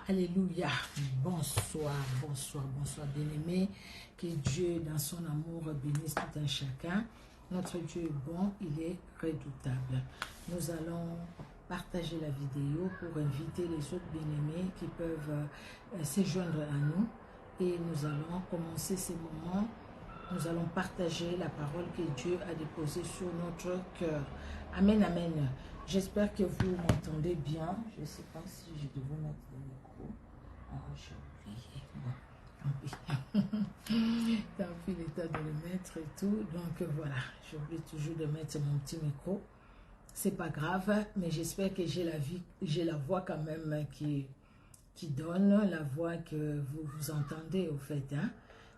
Alléluia. Bonsoir, bonsoir, bonsoir, bien-aimés. Que Dieu, dans son amour, bénisse tout un chacun. Notre Dieu est bon, il est redoutable. Nous allons partager la vidéo pour inviter les autres bien-aimés qui peuvent se joindre à nous. Et nous allons commencer ces moments. Nous allons partager la parole que Dieu a déposée sur notre cœur. Amen, amen. J'espère que vous m'entendez bien. Je ne sais pas si je devais mettre le micro. Ah, j'ai oublié. Bon, tant pis. Tant pis, l'état de le mettre et tout. Donc voilà, j'oublie toujours de mettre mon petit micro. C'est pas grave, mais j'espère que j'ai la voix quand même qui donne, la voix que vous entendez au fait. Hein?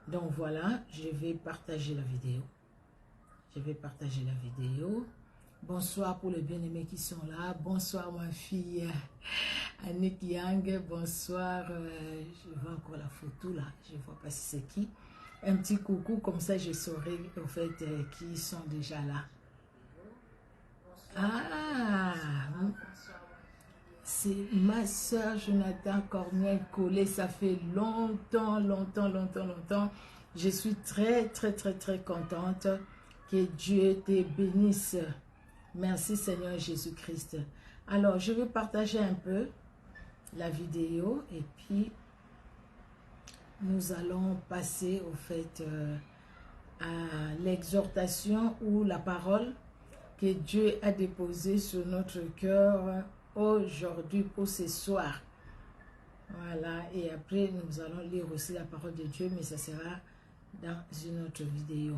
Donc voilà, je vais partager la vidéo. Je vais partager la vidéo. Bonsoir pour les bien-aimés qui sont là. Bonsoir ma fille Annick Yang. Bonsoir. Je vois encore la photo là. Je ne vois pas si c'est qui. Un petit coucou, comme ça je saurai au fait qui sont déjà là. Ah, c'est ma soeur Jonathan Corniel Collet. Ça fait longtemps. Je suis très contente. Que Dieu te bénisse. Merci Seigneur Jésus-Christ. Alors, je vais partager un peu la vidéo et puis nous allons passer au fait à l'exhortation ou la parole que Dieu a déposée sur notre cœur aujourd'hui pour ce soir. Voilà, et après nous allons lire aussi la parole de Dieu, mais ça sera dans une autre vidéo.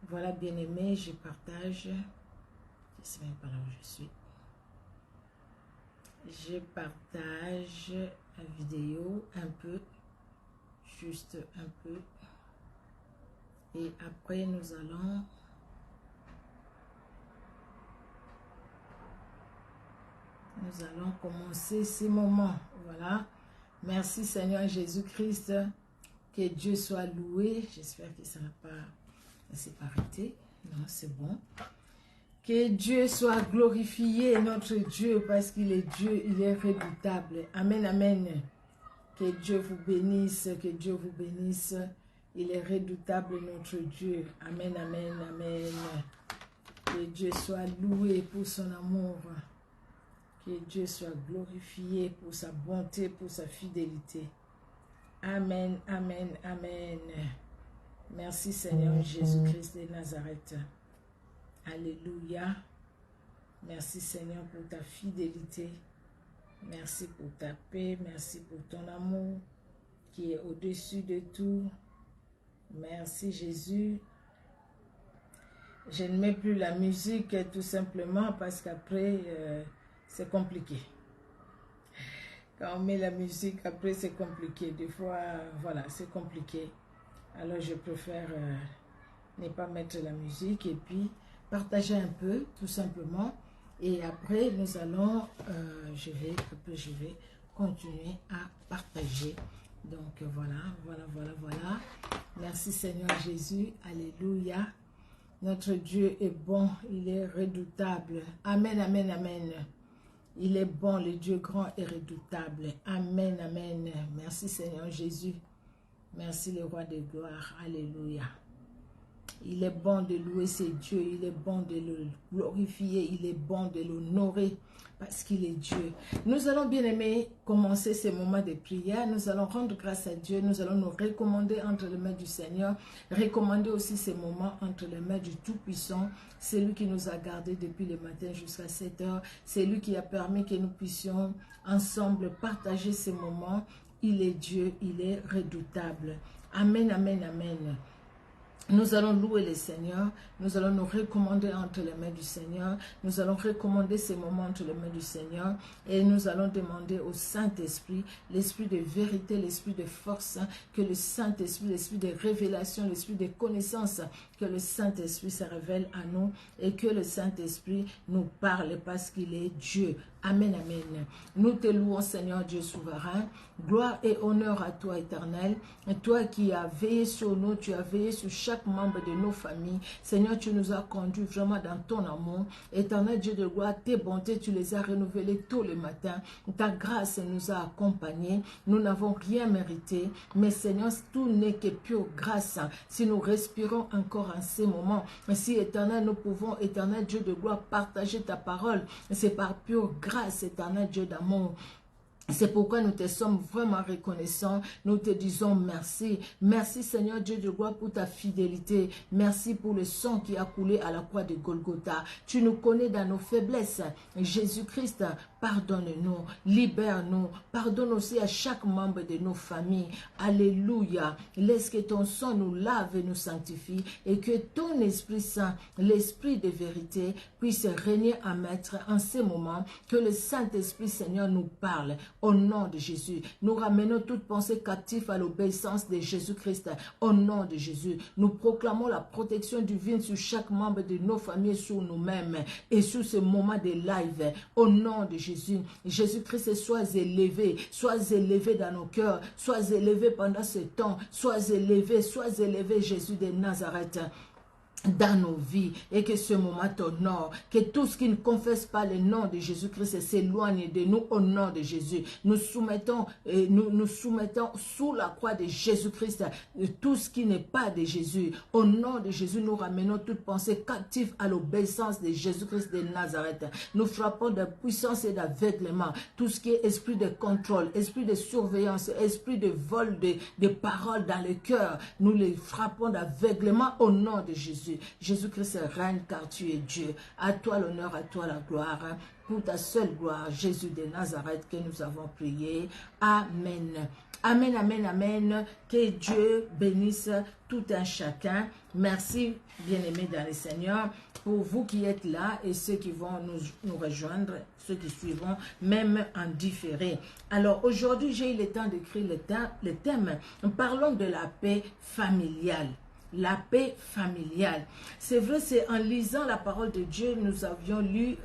Voilà, bien-aimés, je partage. Je ne sais même pas là où je suis. Je partage la vidéo un peu, juste un peu. Et après, nous allons commencer ces moments. Voilà. Merci Seigneur Jésus-Christ. Que Dieu soit loué. J'espère que ça n'a pas... C'est pas arrêté. Non, c'est bon. Que Dieu soit glorifié, notre Dieu, parce qu'il est Dieu, il est redoutable. Amen, amen. Que Dieu vous bénisse, que Dieu vous bénisse. Il est redoutable, notre Dieu. Amen, amen, amen. Que Dieu soit loué pour son amour. Que Dieu soit glorifié pour sa bonté, pour sa fidélité. Amen, amen, amen. Merci Seigneur Jésus-Christ de Nazareth. Alléluia. Merci Seigneur pour ta fidélité. Merci pour ta paix. Merci pour ton amour qui est au-dessus de tout. Merci Jésus. Je ne mets plus la musique tout simplement parce qu'après c'est compliqué. Quand on met la musique après c'est compliqué. Des fois voilà c'est compliqué. Alors je préfère ne pas mettre la musique et puis partager un peu tout simplement. Et après nous allons, je vais continuer à partager. Donc voilà. Merci Seigneur Jésus. Alléluia. Notre Dieu est bon, il est redoutable. Amen, amen, amen. Il est bon, le Dieu grand et redoutable. Amen, amen. Merci Seigneur Jésus. Merci le roi de gloire. Alléluia. Il est bon de louer ses dieux. Il est bon de le glorifier. Il est bon de l'honorer parce qu'il est Dieu. Nous allons bien aimer commencer ces moments de prière. Nous allons rendre grâce à Dieu. Nous allons nous recommander entre les mains du Seigneur. Recommander aussi ces moments entre les mains du Tout-Puissant. C'est lui qui nous a gardés depuis le matin jusqu'à 7 heures. C'est lui qui a permis que nous puissions ensemble partager ces moments. Il est Dieu, il est redoutable. Amen, amen, amen. Nous allons louer le Seigneur, nous allons nous recommander entre les mains du Seigneur, nous allons recommander ces moments entre les mains du Seigneur et nous allons demander au Saint-Esprit, l'Esprit de vérité, l'Esprit de force, que le Saint-Esprit, l'Esprit de révélation, l'Esprit de connaissance, que le Saint-Esprit se révèle à nous et que le Saint-Esprit nous parle parce qu'il est Dieu. Amen, amen. Nous te louons, Seigneur Dieu souverain. Gloire et honneur à toi, Éternel. Toi qui as veillé sur nous, tu as veillé sur chaque membre de nos familles. Seigneur, tu nous as conduits vraiment dans ton amour. Éternel Dieu de gloire, tes bontés, tu les as renouvelées tous les matins. Ta grâce nous a accompagnés. Nous n'avons rien mérité. Mais Seigneur, tout n'est que pure grâce. Si nous respirons encore en ces moments, si Éternel, nous pouvons, Éternel Dieu de gloire, partager ta parole, c'est par pure grâce, Éternel Dieu d'amour. C'est pourquoi nous te sommes vraiment reconnaissants. Nous te disons merci. Merci Seigneur Dieu de gloire pour ta fidélité. Merci pour le sang qui a coulé à la croix de Golgotha. Tu nous connais dans nos faiblesses. Jésus-Christ, pardonne-nous, libère-nous. Pardonne aussi à chaque membre de nos familles. Alléluia. Laisse que ton sang nous lave et nous sanctifie et que ton Esprit Saint, l'Esprit de vérité, puisse régner à maître en ces moments. Que le Saint-Esprit Seigneur nous parle. Au nom de Jésus, nous ramenons toute pensée captive à l'obéissance de Jésus-Christ. Au nom de Jésus, nous proclamons la protection divine sur chaque membre de nos familles, sur nous-mêmes et sur ce moment de live. Au nom de Jésus, Jésus-Christ, sois élevé dans nos cœurs, sois élevé pendant ce temps, sois élevé, Jésus de Nazareth, dans nos vies, et que ce moment t'honore, que tout ce qui ne confesse pas le nom de Jésus-Christ s'éloigne de nous au nom de Jésus. Nous soumettons sous la croix de Jésus-Christ tout ce qui n'est pas de Jésus. Au nom de Jésus, nous ramenons toute pensée captive à l'obéissance de Jésus-Christ de Nazareth. Nous frappons de puissance et d'aveuglement, tout ce qui est esprit de contrôle, esprit de surveillance, esprit de vol de paroles dans le cœur. Nous les frappons d'aveuglement au nom de Jésus. Jésus-Christ règne car tu es Dieu. À toi l'honneur, à toi la gloire. Pour ta seule gloire, Jésus de Nazareth, que nous avons prié. Amen. Amen, amen, amen. Que Dieu bénisse tout un chacun. Merci, bien-aimés dans le Seigneur, pour vous qui êtes là et ceux qui vont nous rejoindre, ceux qui suivront, même en différé. Alors, aujourd'hui, j'ai eu le temps d'écrire le thème. Parlons de la paix familiale. La paix familiale. C'est vrai, c'est en lisant la parole de Dieu, nous avions lu,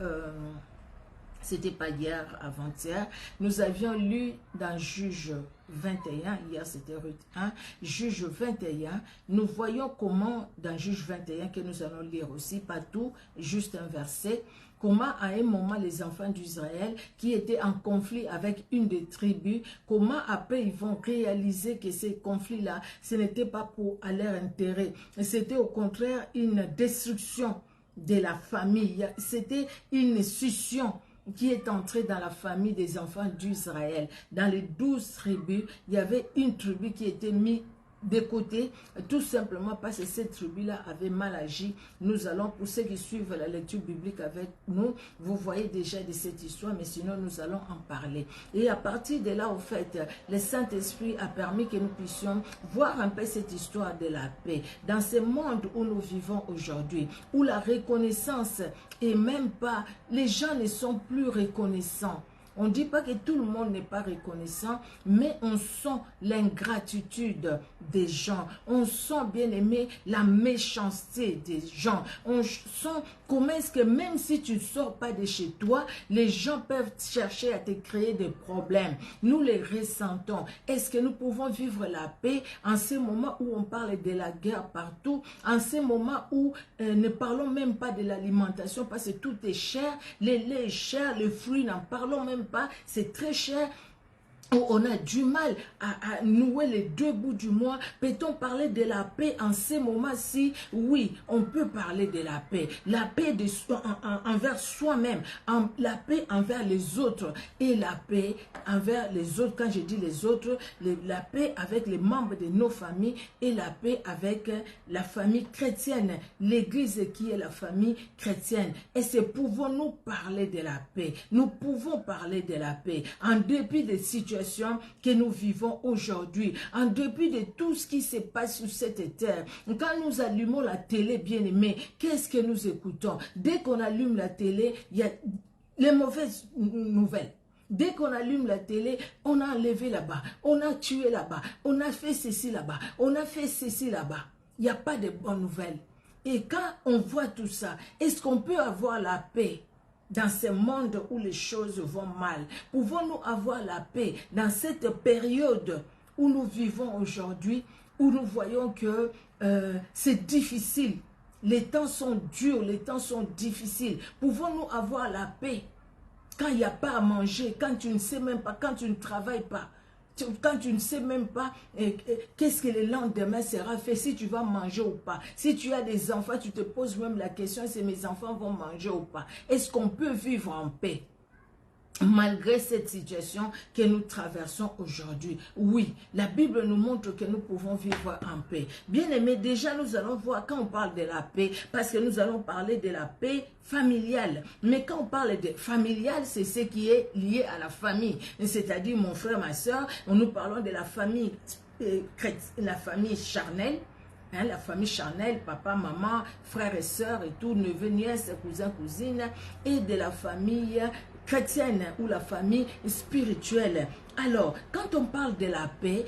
c'était pas hier, avant-hier, nous avions lu dans Juge 21, hier c'était Ruth 1, Juge 21, nous voyons comment, dans Juge 21, que nous allons lire aussi, pas tout, juste un verset, comment à un moment les enfants d'Israël qui étaient en conflit avec une des tribus, comment après ils vont réaliser que ces conflits-là, ce n'était pas pour à leur intérêt, c'était au contraire une destruction de la famille, c'était une scission qui est entrée dans la famille des enfants d'Israël. Dans les 12 tribus, il y avait une tribu qui était mise de côté, tout simplement parce que cette tribu-là avait mal agi. Nous allons, pour ceux qui suivent la lecture biblique avec nous, vous voyez déjà de cette histoire, mais sinon nous allons en parler. Et à partir de là, au fait, le Saint-Esprit a permis que nous puissions voir un peu cette histoire de la paix. Dans ce monde où nous vivons aujourd'hui, où la reconnaissance est même pas, les gens ne sont plus reconnaissants. On ne dit pas que tout le monde n'est pas reconnaissant, mais on sent l'ingratitude des gens. On sent, bien aimé, la méchanceté des gens. On sent comment est-ce que même si tu ne sors pas de chez toi, les gens peuvent chercher à te créer des problèmes. Nous les ressentons. Est-ce que nous pouvons vivre la paix en ces moments où on parle de la guerre partout, en ces moments où ne parlons même pas de l'alimentation parce que tout est cher, les laits est cher, les fruits, n'en parlons même pas, c'est très cher. Où on a du mal à nouer les deux bouts du mois. Peut-on parler de la paix en ces moments-ci? Oui, on peut parler de la paix. La paix envers soi-même, la paix envers les autres et la paix envers les autres. Quand je dis les autres, la paix avec les membres de nos familles et la paix avec la famille chrétienne, l'Église qui est la famille chrétienne. Et c'est pouvons-nous parler de la paix? Nous pouvons parler de la paix en dépit des situations que nous vivons aujourd'hui, en dépit de tout ce qui se passe sur cette terre. Quand nous allumons la télé, bien aimé, qu'est-ce que nous écoutons? Dès qu'on allume la télé, il y a les mauvaises nouvelles. Dès qu'on allume la télé, on a enlevé là-bas, on a tué là-bas, on a fait ceci là-bas, on a fait ceci là-bas. Il n'y a pas de bonnes nouvelles. Et quand on voit tout ça, est-ce qu'on peut avoir la paix? dans ce monde où les choses vont mal? Pouvons-nous avoir la paix dans cette période où nous vivons aujourd'hui, où nous voyons que c'est difficile, les temps sont durs, les temps sont difficiles? Pouvons-nous avoir la paix quand il n'y a pas à manger, quand tu ne sais même pas, quand tu ne travailles pas, quand tu ne sais même pas qu'est-ce que le lendemain sera fait, si tu vas manger ou pas? Si tu as des enfants, tu te poses même la question si mes enfants vont manger ou pas. Est-ce qu'on peut vivre en paix malgré cette situation que nous traversons aujourd'hui? Oui, la Bible nous montre que nous pouvons vivre en paix. Bien aimé, déjà nous allons voir quand on parle de la paix, parce que nous allons parler de la paix familiale. Mais quand on parle de familiale, c'est ce qui est lié à la famille. C'est-à-dire mon frère, ma soeur, nous parlons de la famille la famille charnelle. Hein, la famille charnelle, papa, maman, frères et sœurs et tout, neveux, nièces, cousins, cousines, et de la famille chrétienne ou la famille spirituelle. Alors, quand on parle de la paix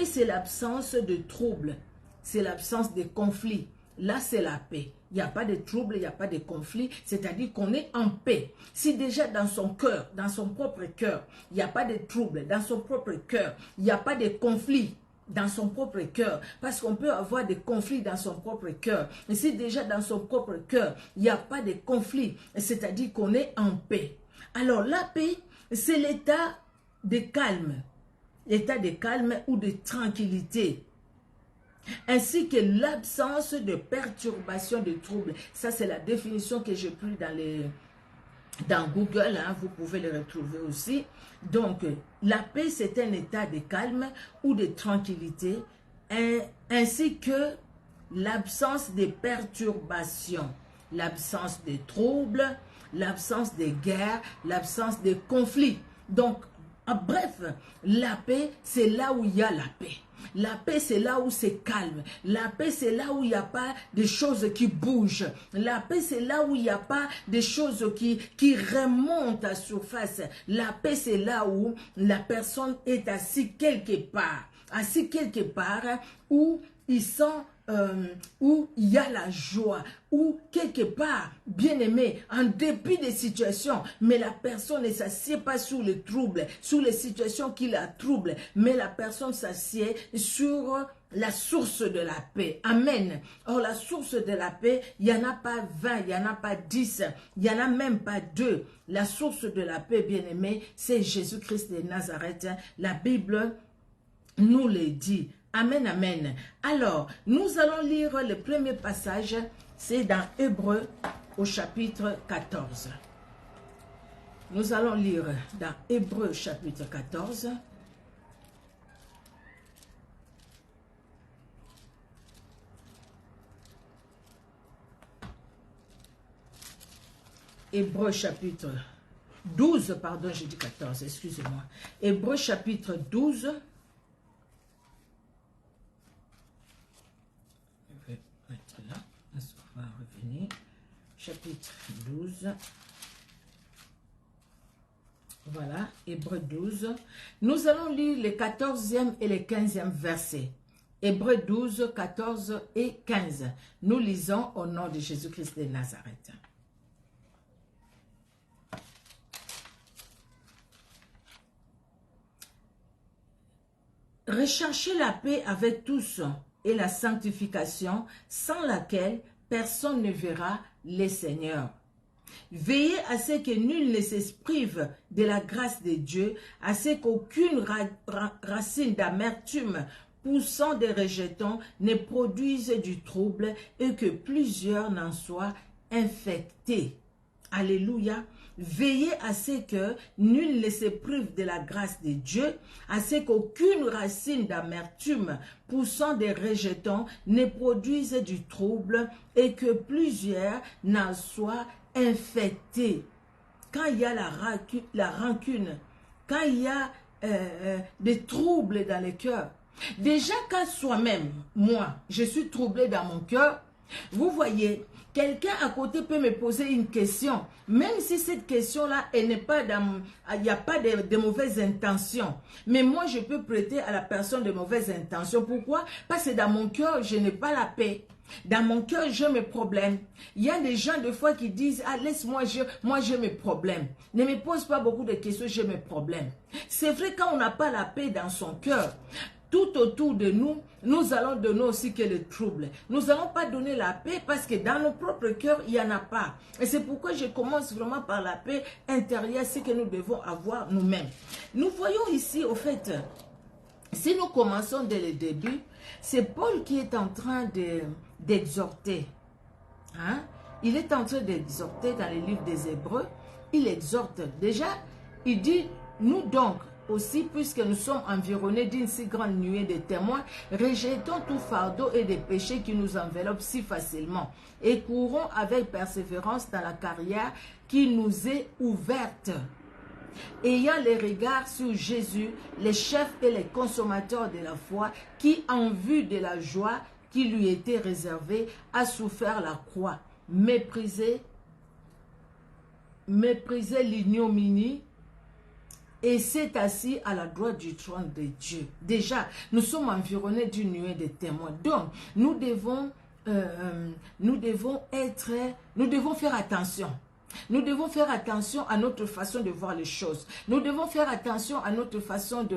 c'est l'absence de troubles, c'est l'absence de conflits. Là, c'est la paix. Il n'y a pas de troubles, il n'y a pas de conflits, c'est-à-dire qu'on est en paix. Si déjà dans son cœur, dans son propre cœur, il n'y a pas de troubles, dans son propre cœur, il n'y a pas de conflits, dans son propre cœur, parce qu'on peut avoir des conflits dans son propre cœur. Et si déjà dans son propre cœur, il n'y a pas de conflits, c'est-à-dire qu'on est en paix. Alors la paix, c'est l'état de calme ou de tranquillité, ainsi que l'absence de perturbation, de troubles. Ça, c'est la définition que j'ai prise dans Google, hein, vous pouvez le retrouver aussi. Donc, la paix, c'est un état de calme ou de tranquillité, ainsi que l'absence de perturbations, l'absence de troubles, l'absence de guerre, l'absence de conflits. Donc, en bref, la paix, c'est là où il y a la paix. La paix, c'est là où c'est calme. La paix, c'est là où il n'y a pas de choses qui bougent. La paix, c'est là où il n'y a pas de choses qui remontent à surface. La paix, c'est là où la personne est assise quelque part. Assis quelque part où il sent... où il y a la joie, où quelque part, bien aimé, en dépit des situations, mais la personne ne s'assied pas sous les troubles, sous les situations qui la troublent, mais la personne s'assied sur la source de la paix. Amen. Or, la source de la paix, il n'y en a pas 20, il n'y en a pas 10, il n'y en a même pas 2. La source de la paix, bien aimé, c'est Jésus-Christ de Nazareth. La Bible nous le dit. Amen, amen. Alors, nous allons lire le premier passage, c'est dans Hébreux au chapitre 14. Nous allons lire dans Hébreux chapitre 14. Hébreux chapitre 12, pardon, j'ai dit 14, excusez-moi. Hébreux chapitre 12. Là, on va revenir, chapitre 12, voilà, Hébreux 12, nous allons lire les 14e et les 15e versets, Hébreux 12, 14 et 15, nous lisons au nom de Jésus-Christ de Nazareth. Recherchez la paix avec tous et la sanctification, sans laquelle personne ne verra le Seigneur. Veillez à ce que nul ne se prive de la grâce de Dieu, à ce qu'aucune racine d'amertume poussant des rejetons ne produise du trouble et que plusieurs n'en soient infectés. Alléluia. Veillez à ce que nul ne se prive de la grâce de Dieu, à ce qu'aucune racine d'amertume poussant des rejetons ne produise du trouble et que plusieurs n'en soient infectés. Quand il y a la rancune, quand il y a des troubles dans le cœur, déjà quand soi-même, moi, je suis troublé dans mon cœur, vous voyez, quelqu'un à côté peut me poser une question, même si cette question-là, elle n'est pas dans, il n'y a pas de mauvaises intentions. Mais moi, je peux prêter à la personne de mauvaises intentions. Pourquoi? Parce que dans mon cœur, je n'ai pas la paix. Dans mon cœur, j'ai mes problèmes. Il y a des gens, des fois, qui disent, ah, laisse-moi, moi, j'ai mes problèmes. Ne me pose pas beaucoup de questions, j'ai mes problèmes. C'est vrai, quand on n'a pas la paix dans son cœur, tout autour de nous, nous allons donner aussi que le trouble. Nous n'allons pas donner la paix parce que dans nos propres cœurs, il n'y en a pas. Et c'est pourquoi je commence vraiment par la paix intérieure, ce que nous devons avoir nous-mêmes. Nous voyons ici, au fait, si nous commençons dès le début, c'est Paul qui est en train d'exhorter. Hein? Il est en train d'exhorter dans le livre des Hébreux. Il exhorte. Déjà, il dit, nous donc, aussi, puisque nous sommes environnés d'une si grande nuée de témoins, rejetons tout fardeau et des péchés qui nous enveloppent si facilement et courons avec persévérance dans la carrière qui nous est ouverte. Ayant les regards sur Jésus, le chef et les consommateurs de la foi, qui en vue de la joie qui lui était réservée, a souffert la croix, méprisé l'ignominie, et s'est assis à la droite du trône de Dieu. Déjà, nous sommes environnés d'une nuée de témoins. Donc, nous devons faire attention. Nous devons faire attention à notre façon de voir les choses. Nous devons faire attention à notre façon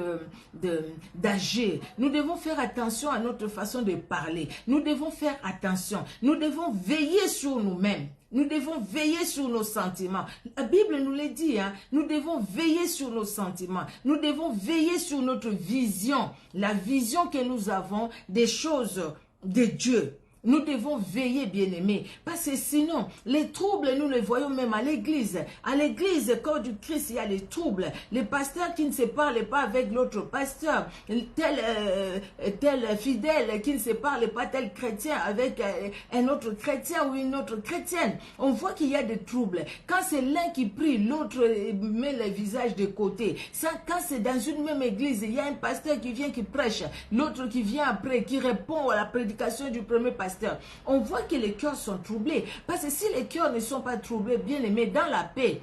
d'agir. Nous devons faire attention à notre façon de parler. Nous devons faire attention. Nous devons veiller sur nous-mêmes. Nous devons veiller sur nos sentiments. La Bible nous le dit, hein? Nous devons veiller sur nos sentiments. Nous devons veiller sur notre vision. La vision que nous avons des choses de Dieu. Nous devons veiller, bien-aimés, parce que sinon, les troubles, nous les voyons même à l'église. À l'église, corps du Christ, il y a les troubles. Les pasteurs qui ne se parlent pas avec l'autre pasteur, tel fidèle qui ne se parle pas, tel chrétien avec un autre chrétien ou une autre chrétienne. On voit qu'il y a des troubles. Quand c'est l'un qui prie, l'autre met le visage de côté. Quand c'est dans une même église, il y a un pasteur qui vient, qui prêche, l'autre qui vient après, qui répond à la prédication du premier pasteur. On voit que les cœurs sont troublés. Parce que si les cœurs ne sont pas troublés, bien aimés, dans la paix,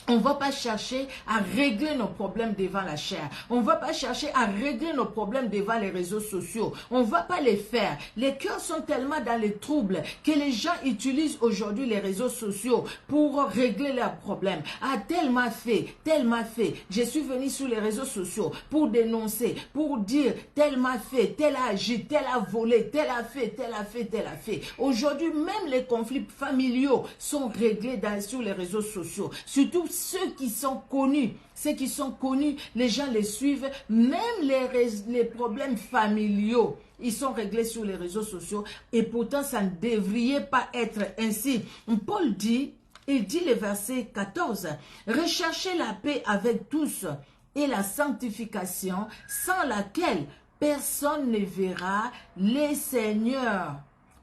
on ne va pas chercher à régler nos problèmes devant la chair. On ne va pas chercher à régler nos problèmes devant les réseaux sociaux. On ne va pas les faire. Les cœurs sont tellement dans les troubles que les gens utilisent aujourd'hui les réseaux sociaux pour régler leurs problèmes. Ah, tel m'a fait, tel m'a fait. Je suis venu sur les réseaux sociaux pour dénoncer, pour dire tel m'a fait, tel a agi, tel a volé, tel a fait, tel a fait, tel a fait. Aujourd'hui, même les conflits familiaux sont réglés sur les réseaux sociaux. Surtout ceux qui sont connus, les gens les suivent, même les problèmes familiaux, ils sont réglés sur les réseaux sociaux et pourtant ça ne devrait pas être ainsi. Paul dit, il dit le verset 14, « Recherchez la paix avec tous et la sanctification sans laquelle personne ne verra les Seigneurs. »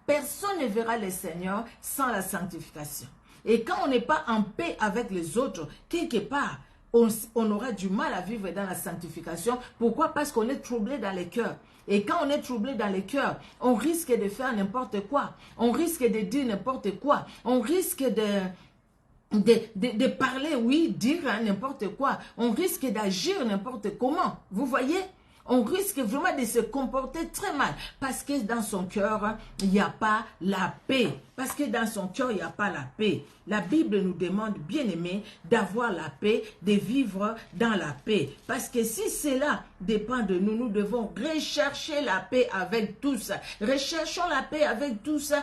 Personne ne verra les Seigneurs sans la sanctification. Et quand on n'est pas en paix avec les autres, quelque part, on aura du mal à vivre dans la sanctification. Pourquoi? Parce qu'on est troublé dans les cœurs. Et quand on est troublé dans les cœurs, on risque de faire n'importe quoi. On risque de dire n'importe quoi. On risque de parler, oui, dire n'importe quoi. On risque d'agir n'importe comment. Vous voyez? On risque vraiment de se comporter très mal parce que dans son cœur, il n'y a pas la paix. Parce que dans son cœur, il n'y a pas la paix. La Bible nous demande, bien aimé, d'avoir la paix, de vivre dans la paix. Parce que si cela dépend de nous, nous devons rechercher la paix avec tous. Recherchons la paix avec tous.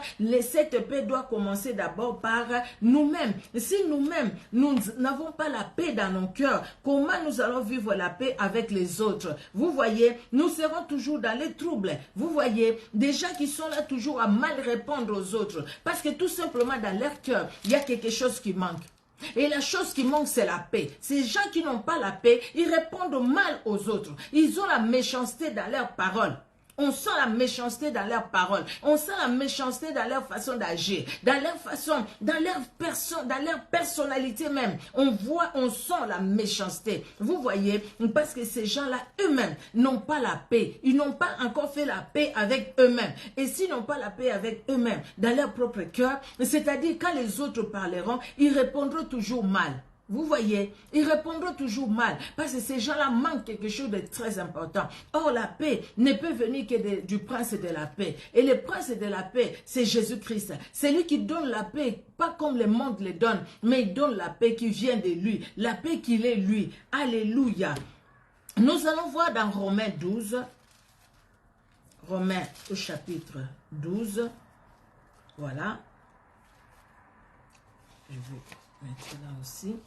Cette paix doit commencer d'abord par nous-mêmes. Si nous-mêmes, nous n'avons pas la paix dans nos cœurs, comment nous allons vivre la paix avec les autres? Vous voyez, nous serons toujours dans les troubles. Vous voyez, des gens qui sont là toujours à mal répondre aux autres. Parce que tout simplement dans leur cœur, il y a quelque chose qui manque. Et la chose qui manque, c'est la paix. Ces gens qui n'ont pas la paix, ils répondent mal aux autres. Ils ont la méchanceté dans leurs paroles. On sent la méchanceté dans leurs paroles. On sent la méchanceté dans leur façon d'agir, dans leur façon, dans leur personnalité même. On voit, on sent la méchanceté. Vous voyez, parce que ces gens-là eux-mêmes n'ont pas la paix. Ils n'ont pas encore fait la paix avec eux-mêmes. Et s'ils n'ont pas la paix avec eux-mêmes, dans leur propre cœur, c'est-à-dire quand les autres parleront, ils répondront toujours mal. Vous voyez, ils répondront toujours mal parce que ces gens-là manquent quelque chose de très important. Or, la paix ne peut venir que du prince de la paix. Et le prince de la paix, c'est Jésus-Christ. C'est lui qui donne la paix, pas comme le monde le donne, mais il donne la paix qui vient de lui, la paix qu'il est lui. Alléluia. Nous allons voir dans Romains 12, Romains au chapitre 12, voilà. Je vais mettre là aussi.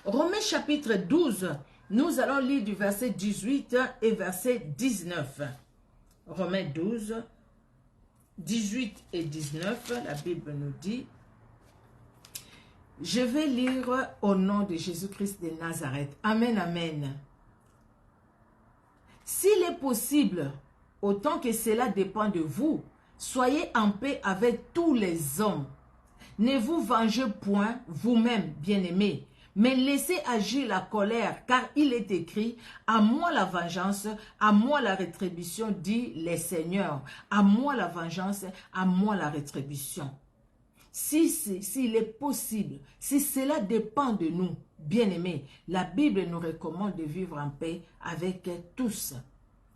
Romains chapitre 12, nous allons lire du verset 18 et verset 19. Romains 12, 18 et 19, la Bible nous dit, je vais lire au nom de Jésus-Christ de Nazareth. Amen, amen. S'il est possible, autant que cela dépend de vous, soyez en paix avec tous les hommes. Ne vous vengez point vous-même, bien-aimés, mais laissez agir la colère, car il est écrit, à moi la vengeance, à moi la rétribution, dit le Seigneur. À moi la vengeance, à moi la rétribution. S'il est possible, si cela dépend de nous, bien-aimés, la Bible nous recommande de vivre en paix avec tous.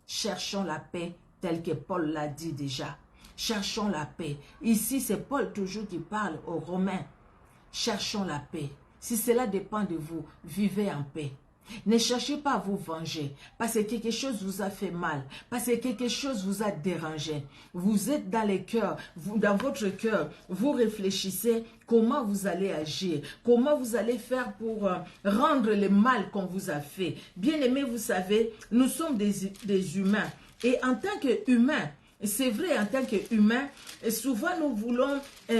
Cherchons la paix telle que Paul l'a dit déjà. Cherchons la paix. Ici, c'est Paul toujours qui parle aux Romains. Cherchons la paix. Si cela dépend de vous, vivez en paix. Ne cherchez pas à vous venger parce que quelque chose vous a fait mal, parce que quelque chose vous a dérangé. Vous êtes dans les cœurs, dans votre cœur, vous réfléchissez comment vous allez agir, comment vous allez faire pour rendre le mal qu'on vous a fait. Bien aimé, vous savez, nous sommes des humains et en tant qu'humains, c'est vrai, en tant qu'humain, souvent nous voulons,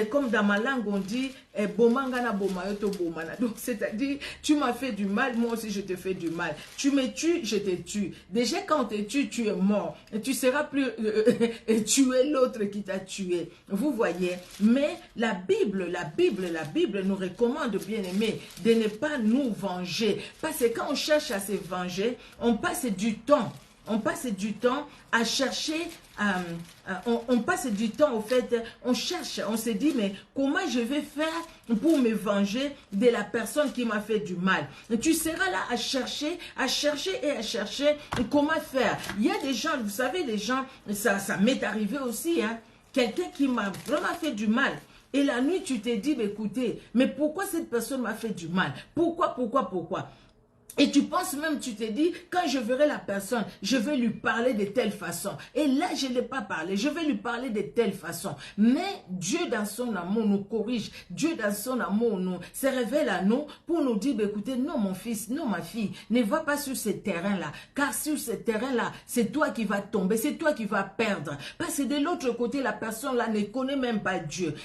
comme dans ma langue on dit, bomangana bomayoto bomana. Donc c'est-à-dire, tu m'as fait du mal, moi aussi je te fais du mal. Tu me tues, je te tue. Déjà quand on te tue, tu es mort. Tu seras plus tuer l'autre qui t'a tué. Vous voyez. Mais la Bible nous recommande, bien aimé, de ne pas nous venger. Parce que quand on cherche à se venger, on passe du temps. On passe du temps à chercher, on passe du temps au fait, on cherche, on se dit mais comment je vais faire pour me venger de la personne qui m'a fait du mal. Tu seras là à chercher comment faire. Il y a des gens, vous savez, des gens, ça m'est arrivé aussi, hein, quelqu'un qui m'a vraiment fait du mal. Et la nuit tu te dis, mais écoutez, mais pourquoi cette personne m'a fait du mal? Pourquoi? Et tu penses même, tu te dis, quand je verrai la personne, je vais lui parler de telle façon. Et là, je ne l'ai pas parlé, je vais lui parler de telle façon. Mais Dieu, dans son amour, nous corrige. Dieu, dans son amour, nous se révèle à nous pour nous dire, écoutez, non, mon fils, non, ma fille, ne va pas sur ce terrain-là. Car sur ce terrain-là, c'est toi qui vas tomber, c'est toi qui vas perdre. Parce que de l'autre côté, la personne-là ne connaît même pas Dieu.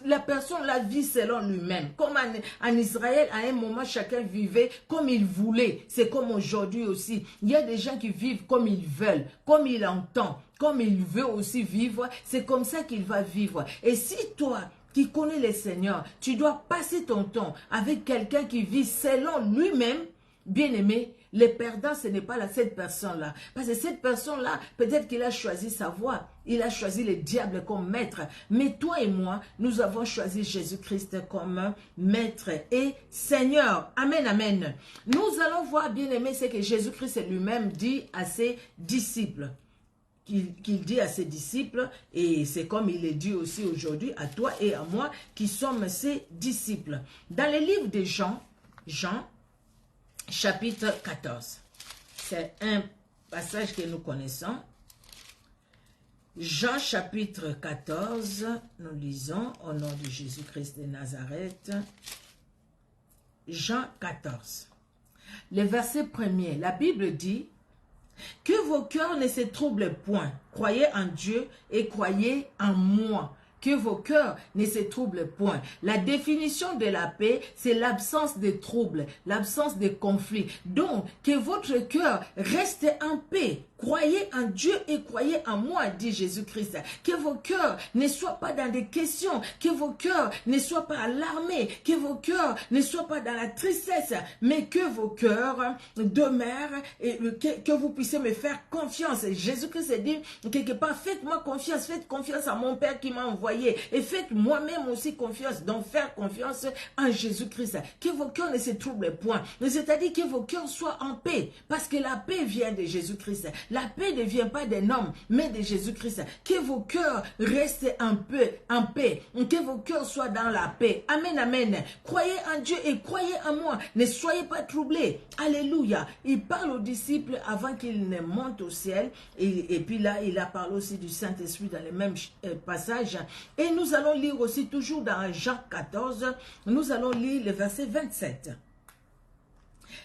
La personne-là vit selon lui-même. Comme en Israël, à un moment, chacun vivait comme il voulait. C'est comme aujourd'hui aussi. Il y a des gens qui vivent comme ils veulent, comme il entend, comme il veut aussi vivre. C'est comme ça qu'il va vivre. Et si toi, qui connais le Seigneur, tu dois passer ton temps avec quelqu'un qui vit selon lui-même, bien aimé, les perdants, ce n'est pas cette personne-là. Parce que cette personne-là, peut-être qu'il a choisi sa voie. Il a choisi le diable comme maître. Mais toi et moi, nous avons choisi Jésus-Christ comme maître et Seigneur. Amen, amen. Nous allons voir, bien aimé, ce que Jésus-Christ lui-même dit à ses disciples. Qu'il dit à ses disciples, et c'est comme il est dit aussi aujourd'hui à toi et à moi, qui sommes ses disciples. Dans le livre de Jean, chapitre 14. C'est un passage que nous connaissons. Jean chapitre 14, nous lisons au nom de Jésus-Christ de Nazareth. Jean 14. Le verset premier, la Bible dit « Que vos cœurs ne se troublent point. Croyez en Dieu et croyez en moi. » Que vos cœurs ne se troublent point. La définition de la paix, c'est l'absence de troubles, l'absence de conflits. Donc, que votre cœur reste en paix. Croyez en Dieu et croyez en moi, dit Jésus-Christ. Que vos cœurs ne soient pas dans des questions, que vos cœurs ne soient pas alarmés, que vos cœurs ne soient pas dans la tristesse, mais que vos cœurs demeurent et que vous puissiez me faire confiance. Jésus-Christ dit quelque part, faites-moi confiance, faites confiance à mon Père qui m'a envoyé et faites moi-même aussi confiance. Donc faire confiance en Jésus-Christ. Que vos cœurs ne se troublent point. C'est-à-dire que vos cœurs soient en paix, parce que la paix vient de Jésus-Christ. La paix ne vient pas d'un homme, mais de Jésus-Christ. Que vos cœurs restent en paix, que vos cœurs soient dans la paix. Amen, amen. Croyez en Dieu et croyez en moi. Ne soyez pas troublés. Alléluia. Il parle aux disciples avant qu'ils ne montent au ciel. Et puis là, il a parlé aussi du Saint-Esprit dans les mêmes passages. Et nous allons lire aussi toujours dans Jean 14, nous allons lire le verset 27.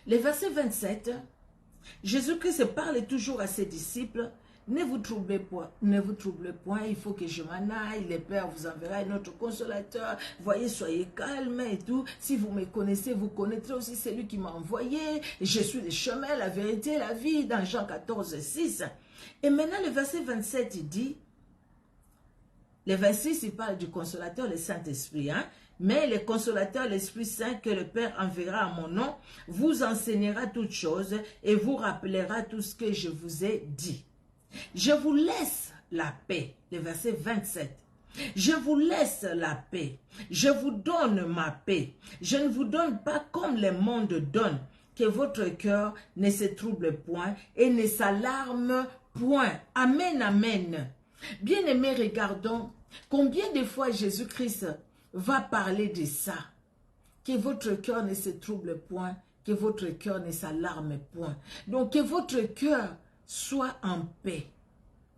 Le verset 27, Jésus-Christ parle toujours à ses disciples. Ne vous troublez point, il faut que je m'en aille, le Père vous enverra un autre consolateur, voyez, soyez calme et tout, si vous me connaissez, vous connaîtrez aussi celui qui m'a envoyé, je suis le chemin, la vérité, la vie, dans Jean 14, 6. Et maintenant le verset 27, il dit, le 26, il parle du consolateur, le Saint-Esprit, hein? Mais le consolateur, l'Esprit Saint que le Père enverra à mon nom, vous enseignera toutes choses et vous rappellera tout ce que je vous ai dit. Je vous laisse la paix, le verset 27. Je vous laisse la paix, je vous donne ma paix. Je ne vous donne pas comme le monde donne, que votre cœur ne se trouble point et ne s'alarme point. Amen, amen. Bien-aimés, regardons combien de fois Jésus-Christ va parler de ça. Que votre cœur ne se trouble point, que votre cœur ne s'alarme point. Donc que votre cœur soit en paix.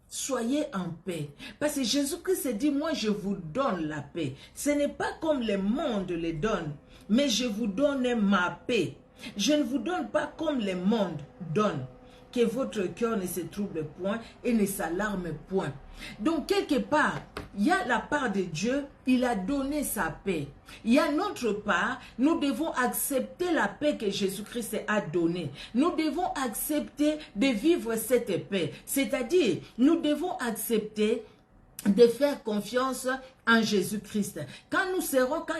Soyez en paix. Parce que Jésus-Christ dit, moi je vous donne la paix. Ce n'est pas comme le monde le donne, mais je vous donne ma paix. Je ne vous donne pas comme le monde donne. Que votre cœur ne se trouble point et ne s'alarme point. Donc, quelque part, il y a la part de Dieu, il a donné sa paix. Il y a notre part, nous devons accepter la paix que Jésus-Christ a donnée. Nous devons accepter de vivre cette paix. C'est-à-dire, nous devons accepter de faire confiance en Jésus-Christ. Quand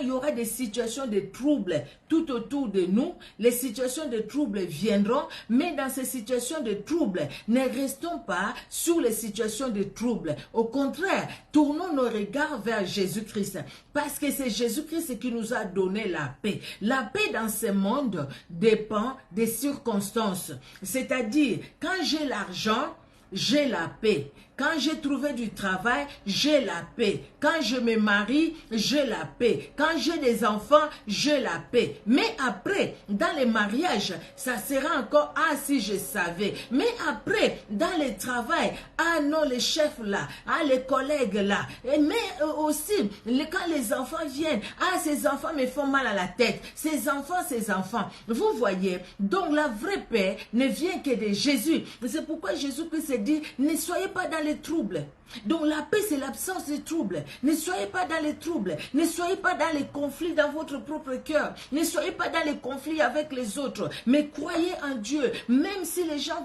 il y aura des situations de troubles tout autour de nous, les situations de troubles viendront, mais dans ces situations de troubles, ne restons pas sur les situations de troubles. Au contraire, tournons nos regards vers Jésus-Christ, parce que c'est Jésus-Christ qui nous a donné la paix. La paix dans ce monde dépend des circonstances. C'est-à-dire, quand j'ai l'argent, j'ai la paix. Quand j'ai trouvé du travail, j'ai la paix. Quand je me marie, j'ai la paix. Quand j'ai des enfants, j'ai la paix. Mais après, dans les mariages, ça sera encore, ah si je savais. Mais après, dans le travail, ah non, les chefs là, ah les collègues là. Mais aussi, quand les enfants viennent, ah ces enfants me font mal à la tête. Ces enfants. Vous voyez, donc la vraie paix ne vient que de Jésus. C'est pourquoi Jésus-Christ dit, ne soyez pas dans les troubles. Donc la paix, c'est l'absence de troubles. Ne soyez pas dans les troubles. Ne soyez pas dans les conflits dans votre propre cœur. Ne soyez pas dans les conflits avec les autres. Mais croyez en Dieu. Même si les gens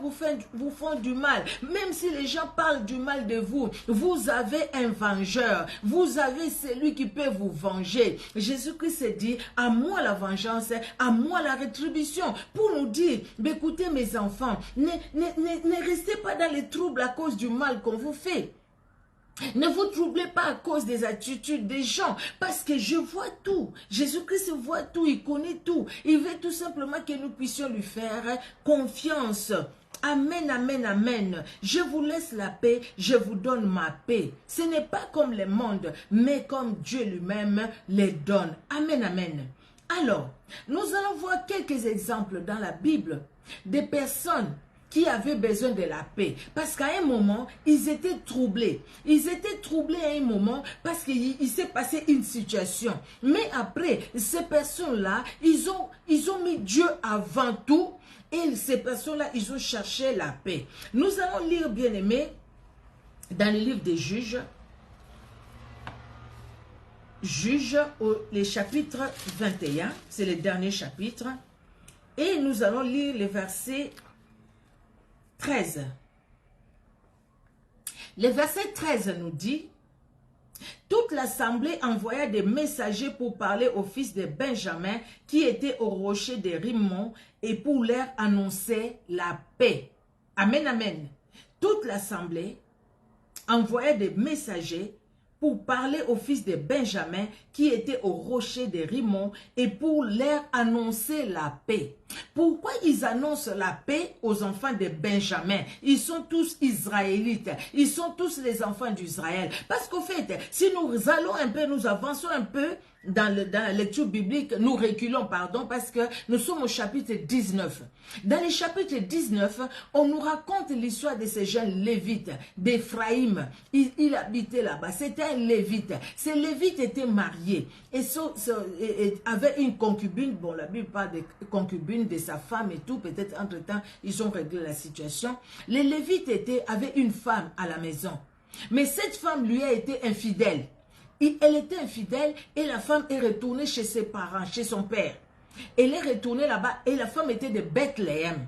vous font du mal, même si les gens parlent du mal de vous, vous avez un vengeur. Vous avez celui qui peut vous venger. Jésus-Christ dit, à moi la vengeance, à moi la rétribution. Pour nous dire, écoutez mes enfants, ne restez pas dans les troubles à cause du mal qu'on vous fait. Ne vous troublez pas à cause des attitudes des gens, parce que je vois tout. Jésus-Christ voit tout, il connaît tout. Il veut tout simplement que nous puissions lui faire confiance. Amen, amen, amen. Je vous laisse la paix, je vous donne ma paix. Ce n'est pas comme le monde, mais comme Dieu lui-même les donne. Amen, amen. Alors, nous allons voir quelques exemples dans la Bible des personnes qui avaient besoin de la paix. Parce qu'à un moment, ils étaient troublés. Ils étaient troublés à un moment parce qu'il s'est passé une situation. Mais après, ces personnes-là, ils ont mis Dieu avant tout. Et ces personnes-là, ils ont cherché la paix. Nous allons lire, bien aimé, dans le livre des Juges. Juges, le chapitre 21. C'est le dernier chapitre. Et nous allons lire les versets 13. Le verset 13 nous dit, toute l'assemblée envoya des messagers pour parler aux fils de Benjamin qui étaient au rocher de Rimmon et pour leur annoncer la paix. Amen, amen. Toute l'assemblée envoya des messagers pour parler aux fils de Benjamin qui étaient au rocher de Rimmon et pour leur annoncer la paix. Pourquoi ils annoncent la paix aux enfants de Benjamin? Ils sont tous israélites. Ils sont tous les enfants d'Israël. Parce qu'au fait, si nous allons un peu, nous avançons un peu dans la lecture biblique, nous reculons, pardon, parce que nous sommes au chapitre 19. Dans le chapitre 19, on nous raconte l'histoire de ces jeunes lévites, d'Éphraïm. Il habitait là-bas. C'était un lévite. Ces lévites étaient mariés et avaient une concubine. Bon, la Bible parle de concubine de sa femme et tout. Peut-être entre-temps, ils ont réglé la situation. Les lévites avaient une femme à la maison. Mais cette femme lui a été infidèle. Elle était infidèle et la femme est retournée chez ses parents, chez son père. Elle est retournée là-bas et la femme était de Bethléem.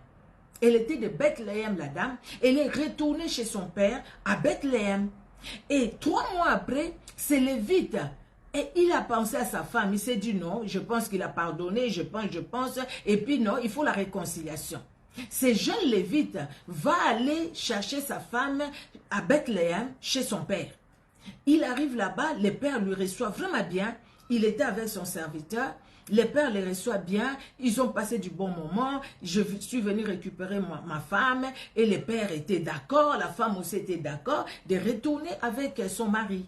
Elle était de Bethléem, la dame. Elle est retournée chez son père à Bethléem. Et 3 mois après, c'est Lévite. Et il a pensé à sa femme. Il s'est dit non, je pense qu'il a pardonné, je pense. Et puis non, il faut la réconciliation. Ce jeune Lévite va aller chercher sa femme à Bethléem chez son père. Il arrive là-bas, le père lui reçoit vraiment bien. Il était avec son serviteur. Le père les reçoit bien. Ils ont passé du bon moment. Je suis venu récupérer ma femme. Et le père était d'accord. La femme aussi était d'accord de retourner avec son mari.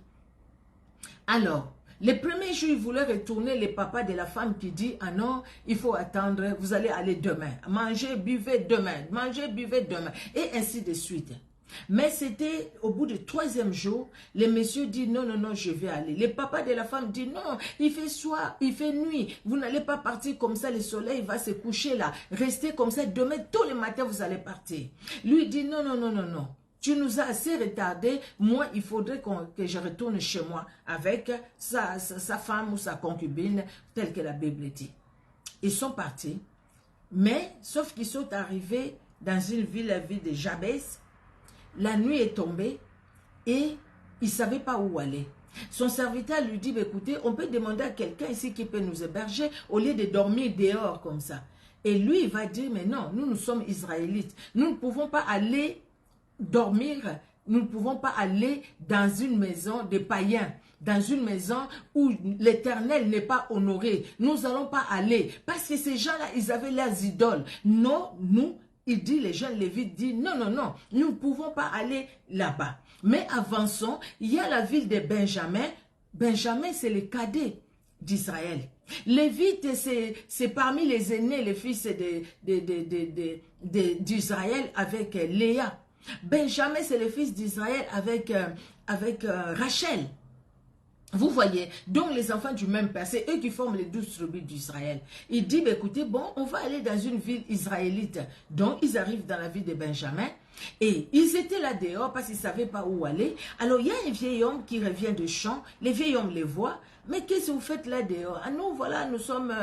Alors, le premier jour, il voulait retourner. Le papa de la femme qui dit, ah non, il faut attendre. Vous allez aller demain. Mangez, buvez demain. Mangez, buvez demain. Et ainsi de suite. Mais c'était au bout du 3e jour, le monsieur dit non, non, non, je vais aller. Le papa de la femme dit non, il fait soir, il fait nuit. Vous n'allez pas partir comme ça, le soleil va se coucher là. Restez comme ça, demain, tous les matins, vous allez partir. Lui dit non, non, non, non, non. Tu nous as assez retardé. Moi, il faudrait que je retourne chez moi avec sa femme ou sa concubine, telle que la Bible dit. Ils sont partis, mais sauf qu'ils sont arrivés dans une ville, la ville de Jabès. La nuit est tombée et il ne savait pas où aller. Son serviteur lui dit, écoutez, on peut demander à quelqu'un ici qui peut nous héberger au lieu de dormir dehors comme ça. Et lui, il va dire, mais non, nous sommes Israélites. Nous ne pouvons pas aller dormir, nous ne pouvons pas aller dans une maison de païens, dans une maison où l'Éternel n'est pas honoré. Nous n'allons pas aller parce que ces gens-là, ils avaient leurs idoles. Non, il dit, les jeunes Lévites disent, non, non, non, nous ne pouvons pas aller là-bas. Mais avançons, il y a la ville de Benjamin. Benjamin, c'est le cadet d'Israël. Lévite, c'est parmi les aînés, les fils d'Israël avec Léa. Benjamin, c'est le fils d'Israël avec Rachel. Vous voyez, donc les enfants du même père, c'est eux qui forment les 12 tribus d'Israël. Il dit, bah, écoutez, bon, on va aller dans une ville israélite. Donc, ils arrivent dans la ville de Benjamin. Et ils étaient là dehors parce qu'ils ne savaient pas où aller. Alors, il y a un vieil homme qui revient de champ. Les vieils hommes les voient. Mais qu'est-ce que vous faites là dehors? Ah nous, voilà, nous sommes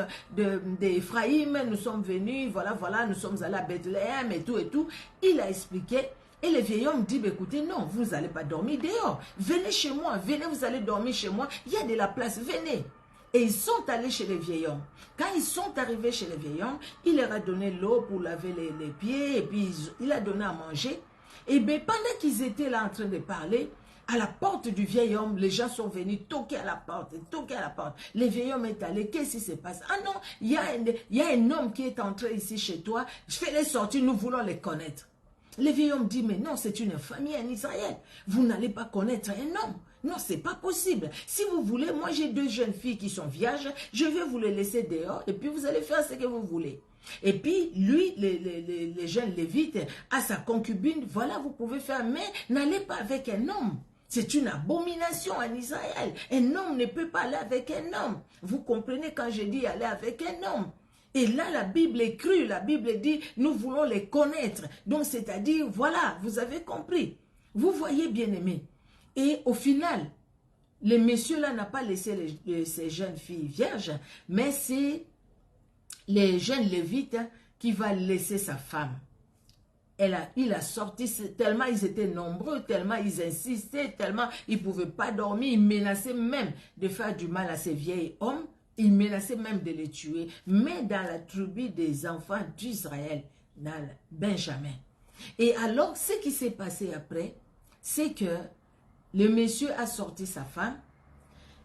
d'Éphraïm, nous sommes venus, voilà, nous sommes allés à Bethléem et tout et tout. Il a expliqué. Et le vieil homme dit, écoutez, non, vous n'allez pas dormir dehors. Venez chez moi, venez, vous allez dormir chez moi. Il y a de la place, venez. Et ils sont allés chez le vieil homme. Quand ils sont arrivés chez le vieil homme, il leur a donné l'eau pour laver les pieds, et puis il a donné à manger. Et bien, pendant qu'ils étaient là en train de parler, à la porte du vieil homme, les gens sont venus toquer à la porte, toquer à la porte. Le vieil homme est allé, qu'est-ce qui se passe? Ah non, il y a un homme qui est entré ici chez toi, fais-les sortir, nous voulons les connaître. Le vieil homme dit, mais non, c'est une famille en Israël. Vous n'allez pas connaître un homme. Non, c'est pas possible. Si vous voulez, moi j'ai 2 jeunes filles qui sont vierges, je vais vous les laisser dehors et puis vous allez faire ce que vous voulez. Et puis, lui, les jeunes lévites, à sa concubine, voilà, vous pouvez faire, mais n'allez pas avec un homme. C'est une abomination en Israël. Un homme ne peut pas aller avec un homme. Vous comprenez quand je dis aller avec un homme? Et là, la Bible est crue, la Bible dit, nous voulons les connaître. Donc, c'est-à-dire, voilà, vous avez compris. Vous voyez, bien-aimés. Et au final, le monsieur-là n'a pas laissé ces jeunes filles vierges, mais c'est les jeunes lévites qui va laisser sa femme. il a sorti, tellement ils étaient nombreux, tellement ils insistaient, tellement ils ne pouvaient pas dormir, ils menaçaient même de faire du mal à ces vieils hommes, ils menaçaient même de les tuer, mais dans la tribu des enfants d'Israël, dans Benjamin. Et alors, ce qui s'est passé après, c'est que le monsieur a sorti sa femme,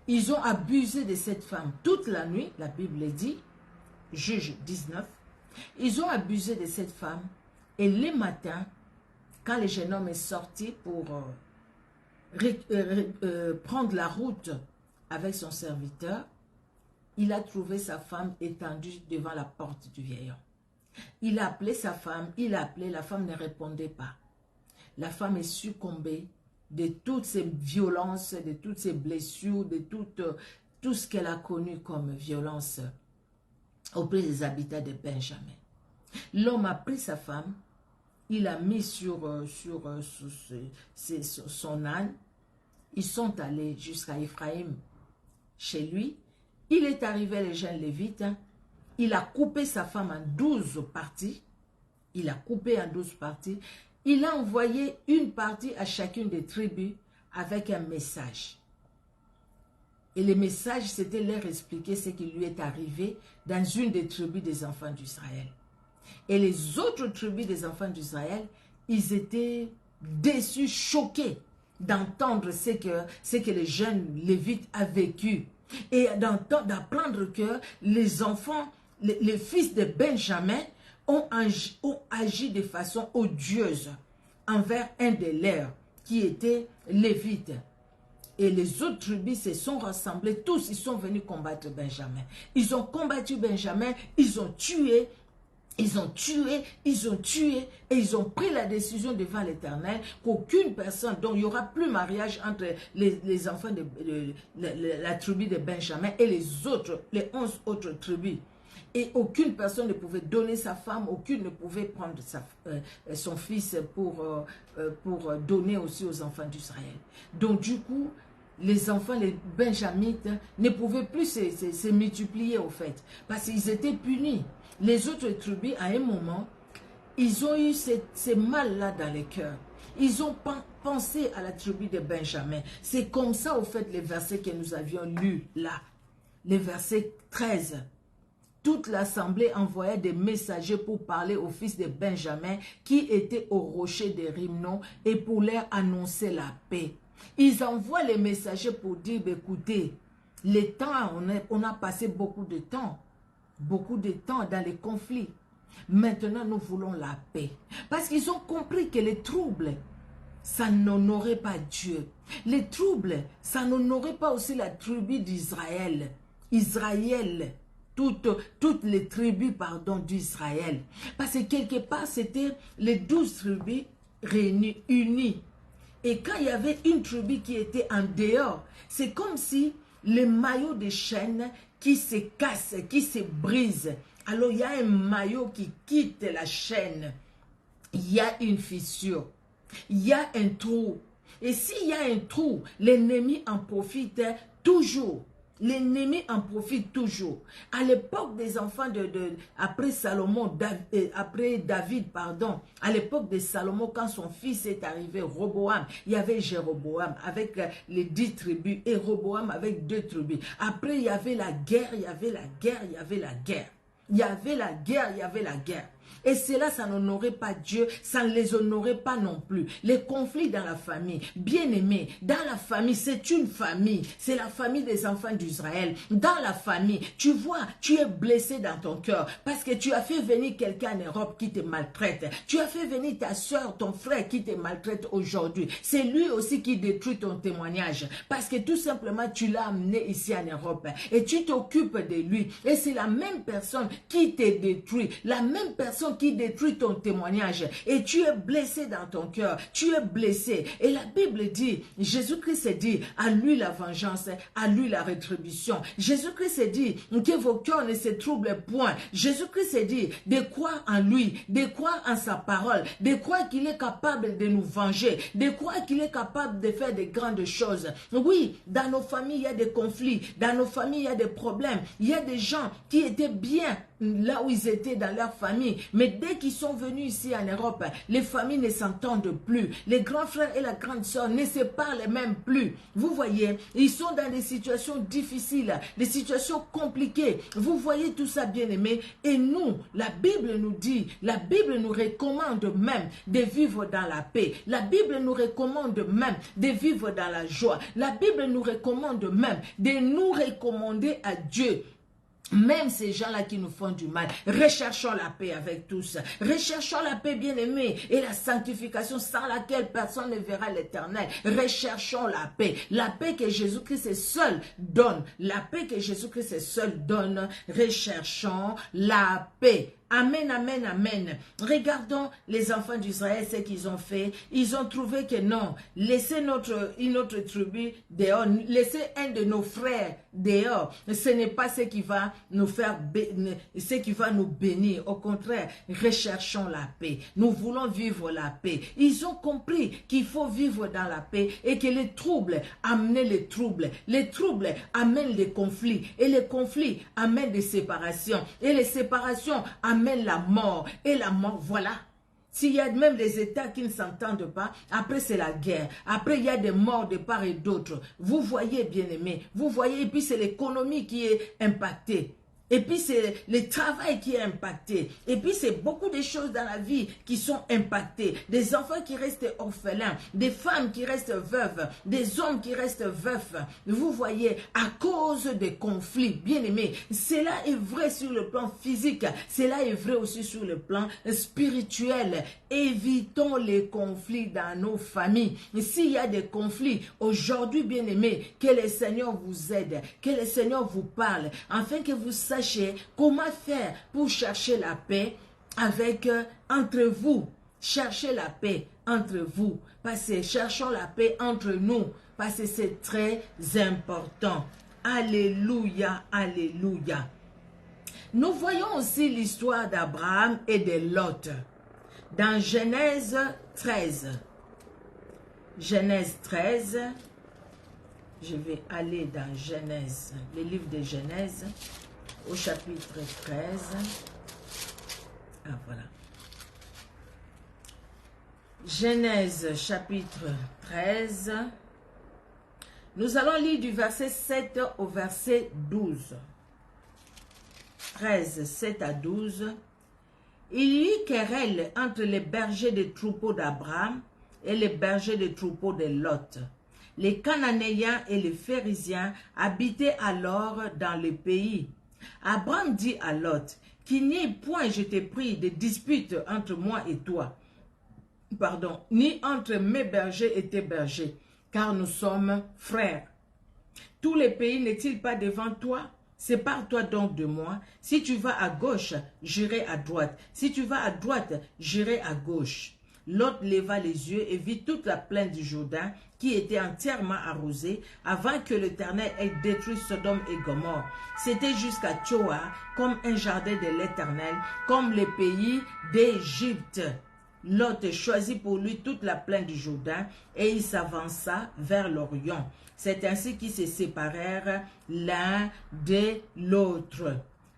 ils ont abusé de cette femme toute la nuit, la Bible dit, Juge 19, ils ont abusé de cette femme, et le matin, quand le jeune homme est sorti pour prendre la route avec son serviteur, il a trouvé sa femme étendue devant la porte du vieil homme. Il a appelé sa femme, il a appelé, la femme ne répondait pas. La femme est succombée de toutes ces violences, de toutes ces blessures, de tout ce qu'elle a connu comme violence auprès des habitants de Benjamin. L'homme a pris sa femme, il a mis sur son âne. Ils sont allés jusqu'à Ephraïm, chez lui. Il est arrivé, le jeune Lévite, il a coupé sa femme en 12 parties. Il a coupé en 12 parties. Il a envoyé une partie à chacune des tribus avec un message. Et le message, c'était leur expliquer ce qui lui est arrivé dans une des tribus des enfants d'Israël. Et les autres tribus des enfants d'Israël, ils étaient déçus, choqués d'entendre ce que le jeune Lévite a vécu. Et d'apprendre que les enfants, les fils de Benjamin ont agi de façon odieuse envers un des leurs qui était Lévite. Et les autres tribus se sont rassemblés, tous ils sont venus combattre Benjamin. Ils ont combattu Benjamin, ils ont tué, et ils ont pris la décision devant l'Éternel qu'aucune personne, donc il n'y aura plus mariage entre les enfants de la tribu de Benjamin et les 11 autres tribus. Et aucune personne ne pouvait donner sa femme, aucune ne pouvait prendre son fils pour donner aussi aux enfants d'Israël. Donc du coup, les enfants, les Benjamites, ne pouvaient plus se multiplier au fait, parce qu'ils étaient punis. Les autres tribus, à un moment, ils ont eu ces mal-là dans les cœurs. Ils ont pensé à la tribu de Benjamin. C'est comme ça, au fait, les versets que nous avions lus là. Les versets 13. Toute l'assemblée envoyait des messagers pour parler aux fils de Benjamin qui étaient au rocher de Rimnon et pour leur annoncer la paix. Ils envoient les messagers pour dire, écoutez, les temps, on a passé beaucoup de temps dans les conflits. Maintenant, nous voulons la paix. Parce qu'ils ont compris que les troubles, ça n'honorait pas Dieu. Les troubles, ça n'honorait pas aussi la tribu d'Israël. Toutes les tribus, d'Israël. Parce que quelque part, c'était les 12 tribus réunies, unies. Et quand il y avait une tribu qui était en dehors, c'est comme si le maillot de chaîne qui se casse, qui se brise. Alors il y a un maillot qui quitte la chaîne. Il y a une fissure. Il y a un trou. Et s'il y a un trou, l'ennemi en profite toujours. L'ennemi en profite toujours. À l'époque des enfants après David, à l'époque de Salomon, quand son fils est arrivé, Roboam, il y avait Jéroboam avec les 10 tribus et Roboam avec 2 tribus. Après, il y avait la guerre, il y avait la guerre, il y avait la guerre. Il y avait la guerre, il y avait la guerre. Et cela, ça n'honorait pas Dieu, ça ne les honorait pas non plus. Les conflits dans la famille, bien aimé, dans la famille, c'est une famille. C'est la famille des enfants d'Israël. Dans la famille, tu vois, tu es blessé dans ton cœur parce que tu as fait venir quelqu'un en Europe qui te maltraite. Tu as fait venir ta soeur, ton frère qui te maltraite aujourd'hui. C'est lui aussi qui détruit ton témoignage parce que tout simplement, tu l'as amené ici en Europe et tu t'occupes de lui. Et c'est la même personne qui te détruit, la même personne qui détruit ton témoignage et tu es blessé dans ton cœur, tu es blessé. Et la Bible dit, Jésus-Christ dit, à lui la vengeance, à lui la rétribution. Jésus-Christ dit que vos cœurs ne se troublent point. Jésus-Christ dit de croire en lui, de croire en sa parole, de croire qu'il est capable de nous venger, de croire qu'il est capable de faire de grandes choses. Oui, dans nos familles, il y a des conflits, dans nos familles, il y a des problèmes, il y a des gens qui étaient bien là où ils étaient dans leur famille. Mais dès qu'ils sont venus ici en Europe, les familles ne s'entendent plus. Les grands frères et la grande sœur ne se parlent même plus. Vous voyez, ils sont dans des situations difficiles, des situations compliquées. Vous voyez tout ça, bien-aimés. Et nous, la Bible nous dit, la Bible nous recommande même de vivre dans la paix. La Bible nous recommande même de vivre dans la joie. La Bible nous recommande même de nous recommander à Dieu. Même ces gens-là qui nous font du mal, recherchons la paix avec tous. Recherchons la paix, bien-aimés, et la sanctification sans laquelle personne ne verra l'Éternel. Recherchons la paix. La paix que Jésus-Christ seul donne. La paix que Jésus-Christ seul donne. Recherchons la paix. Amen, amen, amen. Regardons les enfants d'Israël, ce qu'ils ont fait. Ils ont trouvé que non, laisser une autre tribu dehors, laisser un de nos frères dehors, ce n'est pas ce qui va nous faire, ce qui va nous bénir. Au contraire, recherchons la paix. Nous voulons vivre la paix. Ils ont compris qu'il faut vivre dans la paix et que les troubles amènent les troubles. Les troubles amènent les conflits et les conflits amènent des séparations et les séparations amènent la mort. Et la mort, voilà. S'il y a même des États qui ne s'entendent pas, après c'est la guerre. Après il y a des morts de part et d'autre. Vous voyez, bien-aimés. Vous voyez, et puis c'est l'économie qui est impactée. Et puis c'est le travail qui est impacté. Et puis c'est beaucoup de choses dans la vie qui sont impactées. Des enfants qui restent orphelins, des femmes qui restent veuves, des hommes qui restent veufs. Vous voyez, à cause des conflits, bien aimés, cela est vrai sur le plan physique, cela est vrai aussi sur le plan spirituel. Évitons les conflits dans nos familles. S'il y a des conflits, aujourd'hui, bien aimés, que le Seigneur vous aide, que le Seigneur vous parle, afin que vous sachiez comment faire pour chercher la paix entre vous. Cherchez la paix entre vous. Parce que cherchons la paix entre nous. Parce que c'est très important. Alléluia, alléluia. Nous voyons aussi l'histoire d'Abraham et de Lot. Dans Genèse 13. Genèse 13. Je vais aller dans Genèse, le livre de Genèse. Au chapitre 13. Ah, voilà. Genèse, chapitre 13. Nous allons lire du verset 7 au verset 12. 13, 7 à 12. Il y eut querelle entre les bergers des troupeaux d'Abraham et les bergers des troupeaux de Lot. Les Cananéens et les Phérésiens habitaient alors dans le pays. Abraham dit à Lot, qu'il n'y ait point, je t'ai pris, de dispute entre moi et toi, ni entre mes bergers et tes bergers, car nous sommes frères. Tous les pays n'est-il pas devant toi? Sépare-toi donc de moi. Si tu vas à gauche, j'irai à droite. Si tu vas à droite, j'irai à gauche. Lot leva les yeux et vit toute la plaine du Jourdain qui était entièrement arrosée avant que l'Éternel ait détruit Sodome et Gomorrhe. C'était jusqu'à Tchoa comme un jardin de l'Éternel, comme les pays d'Égypte. Lot choisit pour lui toute la plaine du Jourdain et il s'avança vers l'Orient. C'est ainsi qu'ils se séparèrent l'un de l'autre.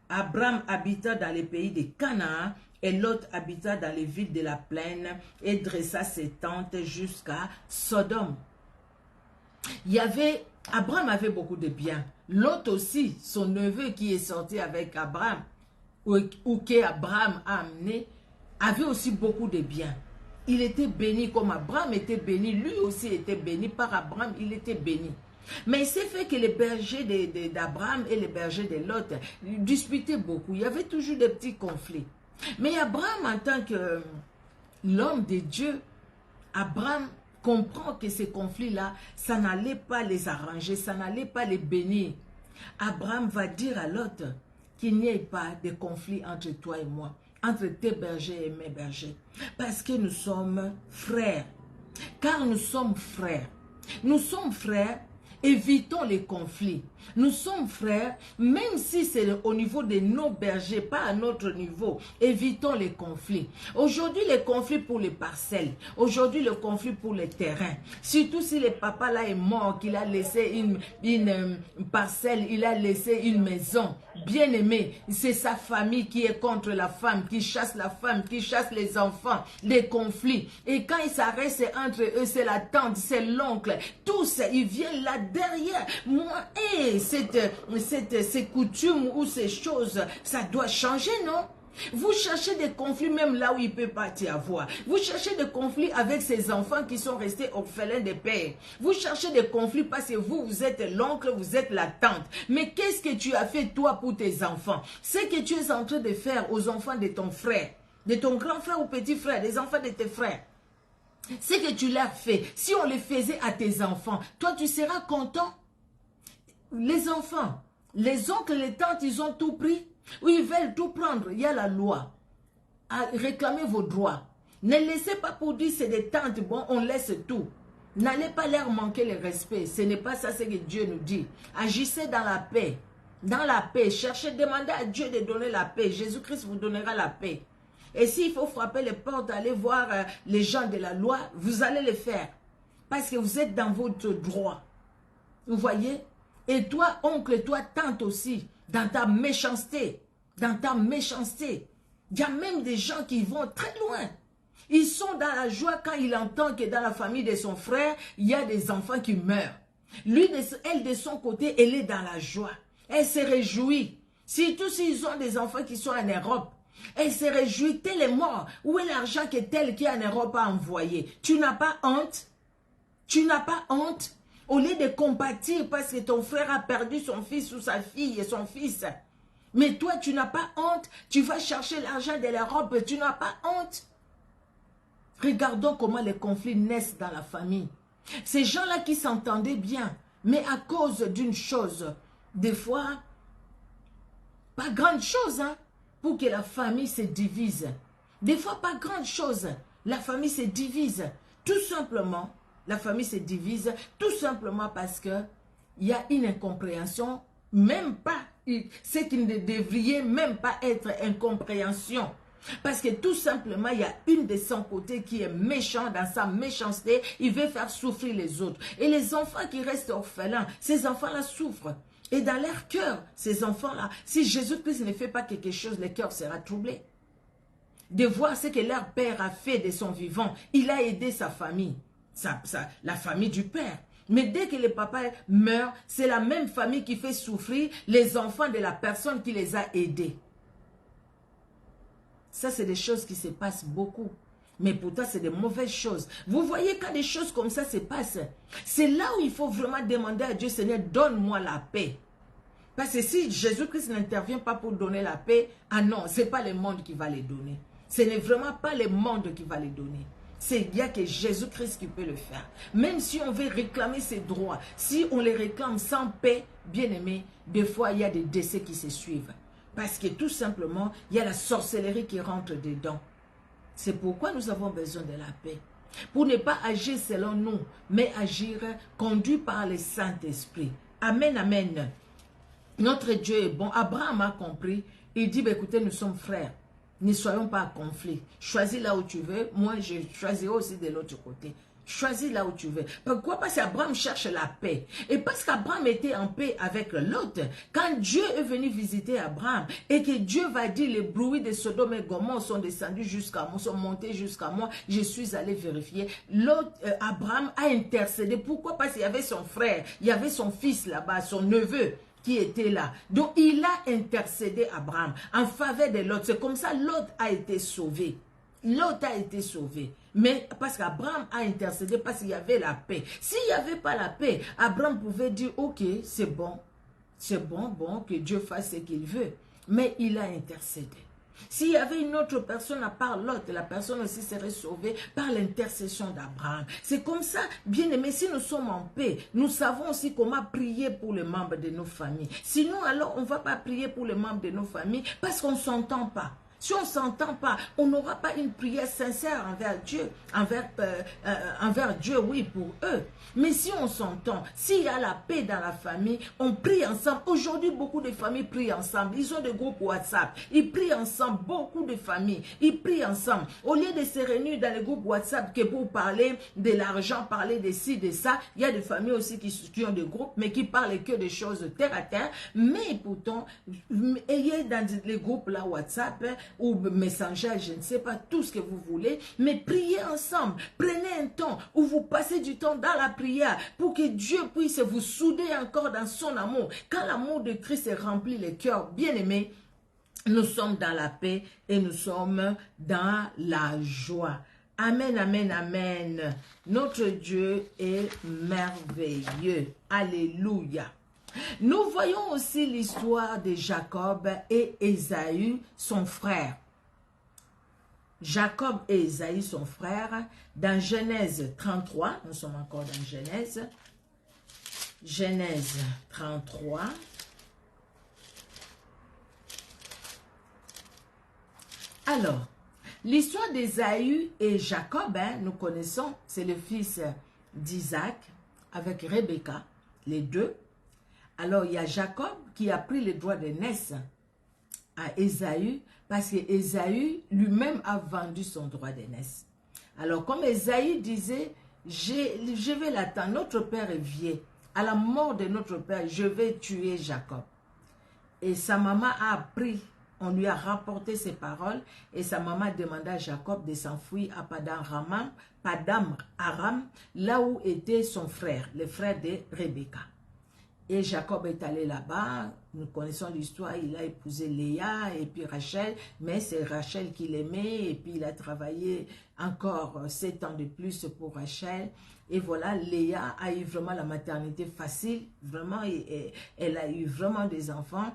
Abraham habita dans les pays de Canaan et Lot habita dans les villes de la plaine et dressa ses tentes jusqu'à Sodome. Abraham avait beaucoup de biens. Lot aussi, son neveu qui est sorti avec Abraham, ou qu'Abraham a amené, avait aussi beaucoup de biens. Il était béni comme Abraham était béni. Lui aussi était béni. Par Abraham, il était béni. Mais c'est fait que les bergers d'Abraham et les bergers de Lot disputaient beaucoup. Il y avait toujours des petits conflits. Mais Abraham, en tant que l'homme de Dieu, Abraham comprend que ces conflits-là, ça n'allait pas les arranger, ça n'allait pas les bénir. Abraham va dire à Lot qu'il n'y ait pas de conflit entre toi et moi, entre tes bergers et mes bergers, parce que nous sommes frères. Car nous sommes frères. Nous sommes frères. Évitons les conflits. Nous sommes frères, même si c'est au niveau de nos bergers, pas à notre niveau. Évitons les conflits. Aujourd'hui, les conflits pour les parcelles. Aujourd'hui, le conflit pour les terrains. Surtout si le papa là est mort, qu'il a laissé une parcelle, il a laissé une maison. bien-aimé, c'est sa famille qui est contre la femme, qui chasse les enfants, les conflits. Et quand ils s'arrêtent, c'est entre eux, c'est la tante, c'est l'oncle. Tous, ils viennent là derrière. Moi, ces coutumes ou ces choses, ça doit changer, non? Vous cherchez des conflits même là où il ne peut pas y avoir. Vous cherchez des conflits avec ces enfants qui sont restés orphelins de père. Vous cherchez des conflits parce que vous êtes l'oncle, vous êtes la tante. Mais qu'est-ce que tu as fait toi pour tes enfants? Ce que tu es en train de faire aux enfants de ton frère, de ton grand frère ou petit frère, des enfants de tes frères. Ce que tu leur fais, si on les faisait à tes enfants, toi tu seras content? Les enfants, les oncles, les tantes, ils ont tout pris. Ou ils veulent tout prendre, il y a la loi. Réclamez vos droits. Ne laissez pas pour dire c'est des tantes, bon, on laisse tout. N'allez pas leur manquer le respect. Ce n'est pas ça ce que Dieu nous dit. Agissez dans la paix. Dans la paix. Cherchez, demandez à Dieu de donner la paix. Jésus-Christ vous donnera la paix. Et s'il faut frapper les portes, aller voir les gens de la loi, vous allez le faire. Parce que vous êtes dans votre droit. Vous voyez? Et toi, oncle, et toi, tante aussi. Dans ta méchanceté, il y a même des gens qui vont très loin. Ils sont dans la joie quand ils entendent que dans la famille de son frère, il y a des enfants qui meurent. Elle de son côté, elle est dans la joie. Elle se réjouit. Surtout s'ils ont des enfants qui sont en Europe. Elle se réjouit, tel est mort. Où est l'argent que tel qui est en Europe a envoyé? Tu n'as pas honte? Tu n'as pas honte? Au lieu de compatir parce que ton frère a perdu son fils ou sa fille et son fils. Mais toi, tu n'as pas honte. Tu vas chercher l'argent de l'Europe. Tu n'as pas honte. Regardons comment les conflits naissent dans la famille. Ces gens-là qui s'entendaient bien, mais à cause d'une chose, des fois, pas grande chose, hein, pour que la famille se divise. Des fois, pas grande chose. La famille se divise. Tout simplement. La famille se divise tout simplement parce que il y a une incompréhension, même pas, ce qui ne devrait même pas être incompréhension. Parce que tout simplement, il y a une de son côté qui est méchant dans sa méchanceté, il veut faire souffrir les autres. Et les enfants qui restent orphelins, ces enfants-là souffrent. Et dans leur cœur, ces enfants-là, si Jésus-Christ ne fait pas quelque chose, le cœur sera troublé. De voir ce que leur père a fait de son vivant, il a aidé sa famille. La famille du père. Mais dès que le papa meurt, c'est la même famille qui fait souffrir les enfants de la personne qui les a aidés. Ça, c'est des choses qui se passent beaucoup. Mais pourtant, c'est des mauvaises choses. Vous voyez, quand des choses comme ça se passent, c'est là où il faut vraiment demander à Dieu, Seigneur, donne-moi la paix. Parce que si Jésus-Christ n'intervient pas pour donner la paix, ah non, ce n'est pas le monde qui va les donner. Ce n'est vraiment pas le monde qui va les donner. Il n'y a que Jésus-Christ qui peut le faire. Même si on veut réclamer ses droits, si on les réclame sans paix, bien aimé, des fois il y a des décès qui se suivent. Parce que tout simplement, il y a la sorcellerie qui rentre dedans. C'est pourquoi nous avons besoin de la paix. Pour ne pas agir selon nous, mais agir conduit par le Saint-Esprit. Amen, amen. Notre Dieu est bon. Abraham a compris. Il dit, bah, écoutez, nous sommes frères. Ne soyons pas en conflit. Choisis là où tu veux. Moi, je choisirai aussi de l'autre côté. Choisis là où tu veux. Pourquoi? Parce qu'Abraham cherche la paix. Et parce qu'Abraham était en paix avec l'autre. Quand Dieu est venu visiter Abraham et que Dieu va dire les bruits de Sodome et Gomorrhe sont descendus jusqu'à moi, sont montés jusqu'à moi, je suis allé vérifier. L'autre, Abraham a intercédé. Pourquoi? Parce qu'il y avait son frère, il y avait son fils là-bas, son neveu qui était là. Donc, il a intercédé Abraham en faveur de l'autre. C'est comme ça l'autre a été sauvé. L'autre a été sauvé. Mais parce qu'Abraham a intercédé, parce qu'il y avait la paix. S'il n'y avait pas la paix, Abraham pouvait dire, ok, c'est bon, que Dieu fasse ce qu'il veut. Mais il a intercédé. S'il y avait une autre personne à part l'autre, la personne aussi serait sauvée par l'intercession d'Abraham. C'est comme ça, bien aimé, si nous sommes en paix, nous savons aussi comment prier pour les membres de nos familles. Sinon, alors, on ne va pas prier pour les membres de nos familles parce qu'on ne s'entend pas. Si on ne s'entend pas, on n'aura pas une prière sincère envers Dieu, envers Dieu, oui, pour eux. Mais si on s'entend, s'il y a la paix dans la famille, on prie ensemble. Aujourd'hui, beaucoup de familles prient ensemble. Ils ont des groupes WhatsApp. Ils prient ensemble, beaucoup de familles. Ils prient ensemble. Au lieu de se réunir dans les groupes WhatsApp que pour parler de l'argent, parler de ci, de ça, il y a des familles aussi qui ont des groupes, mais qui parlent que des choses terre à terre. Mais pourtant, ayez dans les groupes là WhatsApp ou Messenger, je ne sais pas, tout ce que vous voulez, mais priez ensemble. Prenez un temps où vous passez du temps dans la prière pour que Dieu puisse vous souder encore dans son amour. Quand l'amour de Christ remplit les cœurs, bien aimés, nous sommes dans la paix et nous sommes dans la joie. Amen, amen, amen. Notre Dieu est merveilleux. Alléluia. Nous voyons aussi l'histoire de Jacob et Ésaü, son frère. Jacob et Ésaü, son frère, dans Genèse 33, nous sommes encore dans Genèse. Genèse 33. Alors, l'histoire d'Ésaü et Jacob, nous connaissons, c'est le fils d'Isaac avec Rebecca, les deux. Alors, il y a Jacob qui a pris le droit d'aînesse à Ésaü parce que Ésaü lui-même a vendu son droit d'aînesse. Alors, comme Ésaü disait, je vais l'attendre, notre père est vieux. À la mort de notre père, je vais tuer Jacob. Et sa maman a appris, on lui a rapporté ces paroles et sa maman demanda à Jacob de s'enfuir à Padam Aram, là où était son frère, le frère de Rebecca. Et Jacob est allé là-bas, nous connaissons l'histoire, il a épousé Léa et puis Rachel, mais c'est Rachel qui l'aimait et puis il a travaillé encore 7 ans de plus pour Rachel. Et voilà, Léa a eu vraiment la maternité facile, vraiment, et elle a eu vraiment des enfants.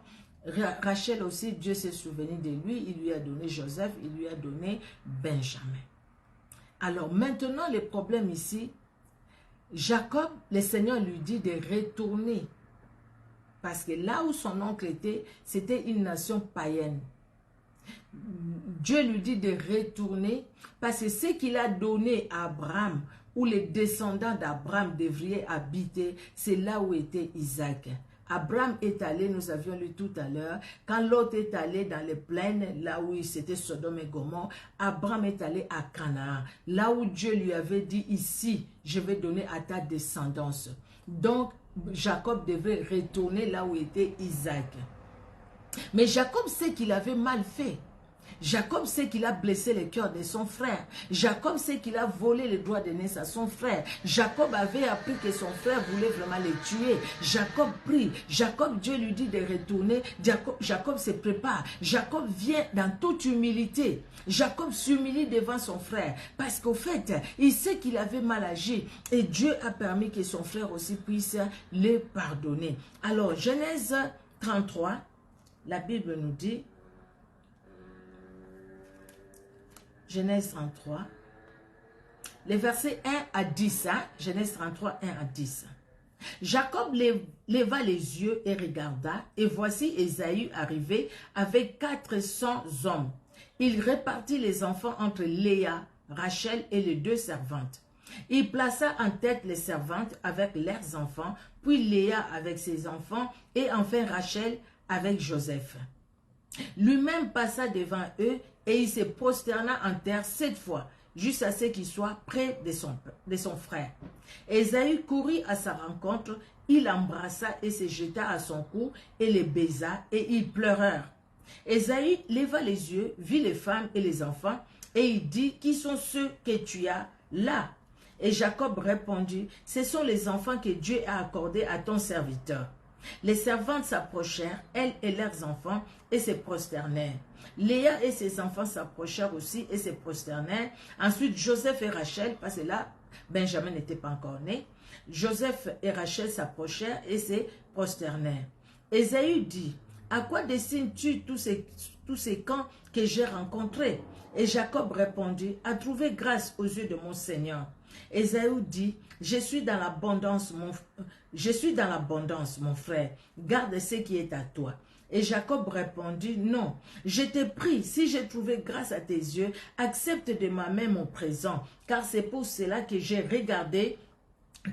Rachel aussi, Dieu s'est souvenu de lui, il lui a donné Joseph, il lui a donné Benjamin. Alors maintenant, le problème ici, Jacob, le Seigneur lui dit de retourner. Parce que là où son oncle était, c'était une nation païenne. Dieu lui dit de retourner parce que ce qu'il a donné à Abraham, où les descendants d'Abraham devraient habiter, c'est là où était Isaac. Abraham est allé, nous avions lu tout à l'heure, quand Lot est allé dans les plaines, là où c'était Sodome et Gomorrhe, Abraham est allé à Canaan, là où Dieu lui avait dit, ici, je vais donner à ta descendance. Donc, Jacob devait retourner là où était Isaac. Mais Jacob sait qu'il avait mal fait. Jacob sait qu'il a blessé le cœur de son frère. Jacob sait qu'il a volé le droit d'aînesse à son frère. Jacob avait appris que son frère voulait vraiment le tuer. Jacob prie. Jacob, Dieu lui dit de retourner. Jacob se prépare. Jacob vient dans toute humilité. Jacob s'humilie devant son frère. Parce qu'au fait, il sait qu'il avait mal agi. Et Dieu a permis que son frère aussi puisse le pardonner. Alors, Genèse 33, la Bible nous dit, Genèse 33, les versets 1 à 10, Genèse 33, 1 à 10. Jacob leva les yeux et regarda, et voici Ésaü arrivé avec 400 hommes. Il répartit les enfants entre Léa, Rachel et les 2 servantes. Il plaça en tête les servantes avec leurs enfants, puis Léa avec ses enfants, et enfin Rachel avec Joseph. Lui-même passa devant eux, et il se prosterna en terre 7 fois, jusqu'à ce qu'il soit près de son frère. Ésaü courut à sa rencontre, il l'embrassa et se jeta à son cou, et les baisa, et ils pleurèrent. Ésaü leva les yeux, vit les femmes et les enfants, et il dit, qui sont ceux que tu as là? Et Jacob répondit, ce sont les enfants que Dieu a accordés à ton serviteur. Les servantes s'approchèrent, elles et leurs enfants, et se prosternèrent. Léa et ses enfants s'approchèrent aussi et se prosternèrent. Ensuite, Joseph et Rachel, parce que là, Benjamin n'était pas encore né. Joseph et Rachel s'approchèrent et se prosternèrent. Ésaü dit, à quoi destines-tu tous ces camps que j'ai rencontrés? Et Jacob répondit, à trouver grâce aux yeux de mon Seigneur. Ésaü dit, je suis dans l'abondance, mon frère, garde ce qui est à toi. Et Jacob répondit, non, je te prie, si j'ai trouvé grâce à tes yeux, accepte de ma main mon présent, car c'est pour cela que j'ai regardé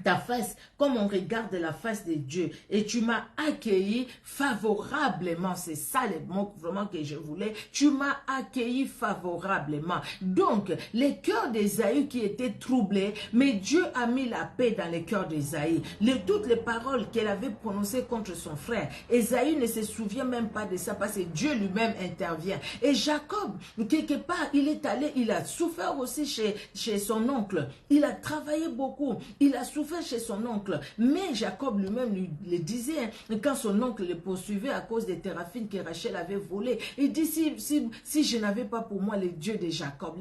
ta face comme on regarde la face de Dieu, et tu m'as accueilli favorablement. C'est ça le mot vraiment que je voulais. Tu m'as accueilli favorablement. Donc le cœur d'Ésaü qui était troublé, mais Dieu a mis la paix dans le cœur d'Ésaü. Toutes les paroles qu'elle avait prononcées contre son frère, Ésaü ne se souvient même pas de ça, parce que Dieu lui-même intervient. Et Jacob, quelque part, il est allé, il a souffert aussi chez son oncle. Il a travaillé beaucoup, il a souffert chez son oncle, mais Jacob lui-même lui disait, quand son oncle le poursuivait à cause des téraphines que Rachel avait volées, il dit, si je n'avais pas pour moi les dieux de Jacob,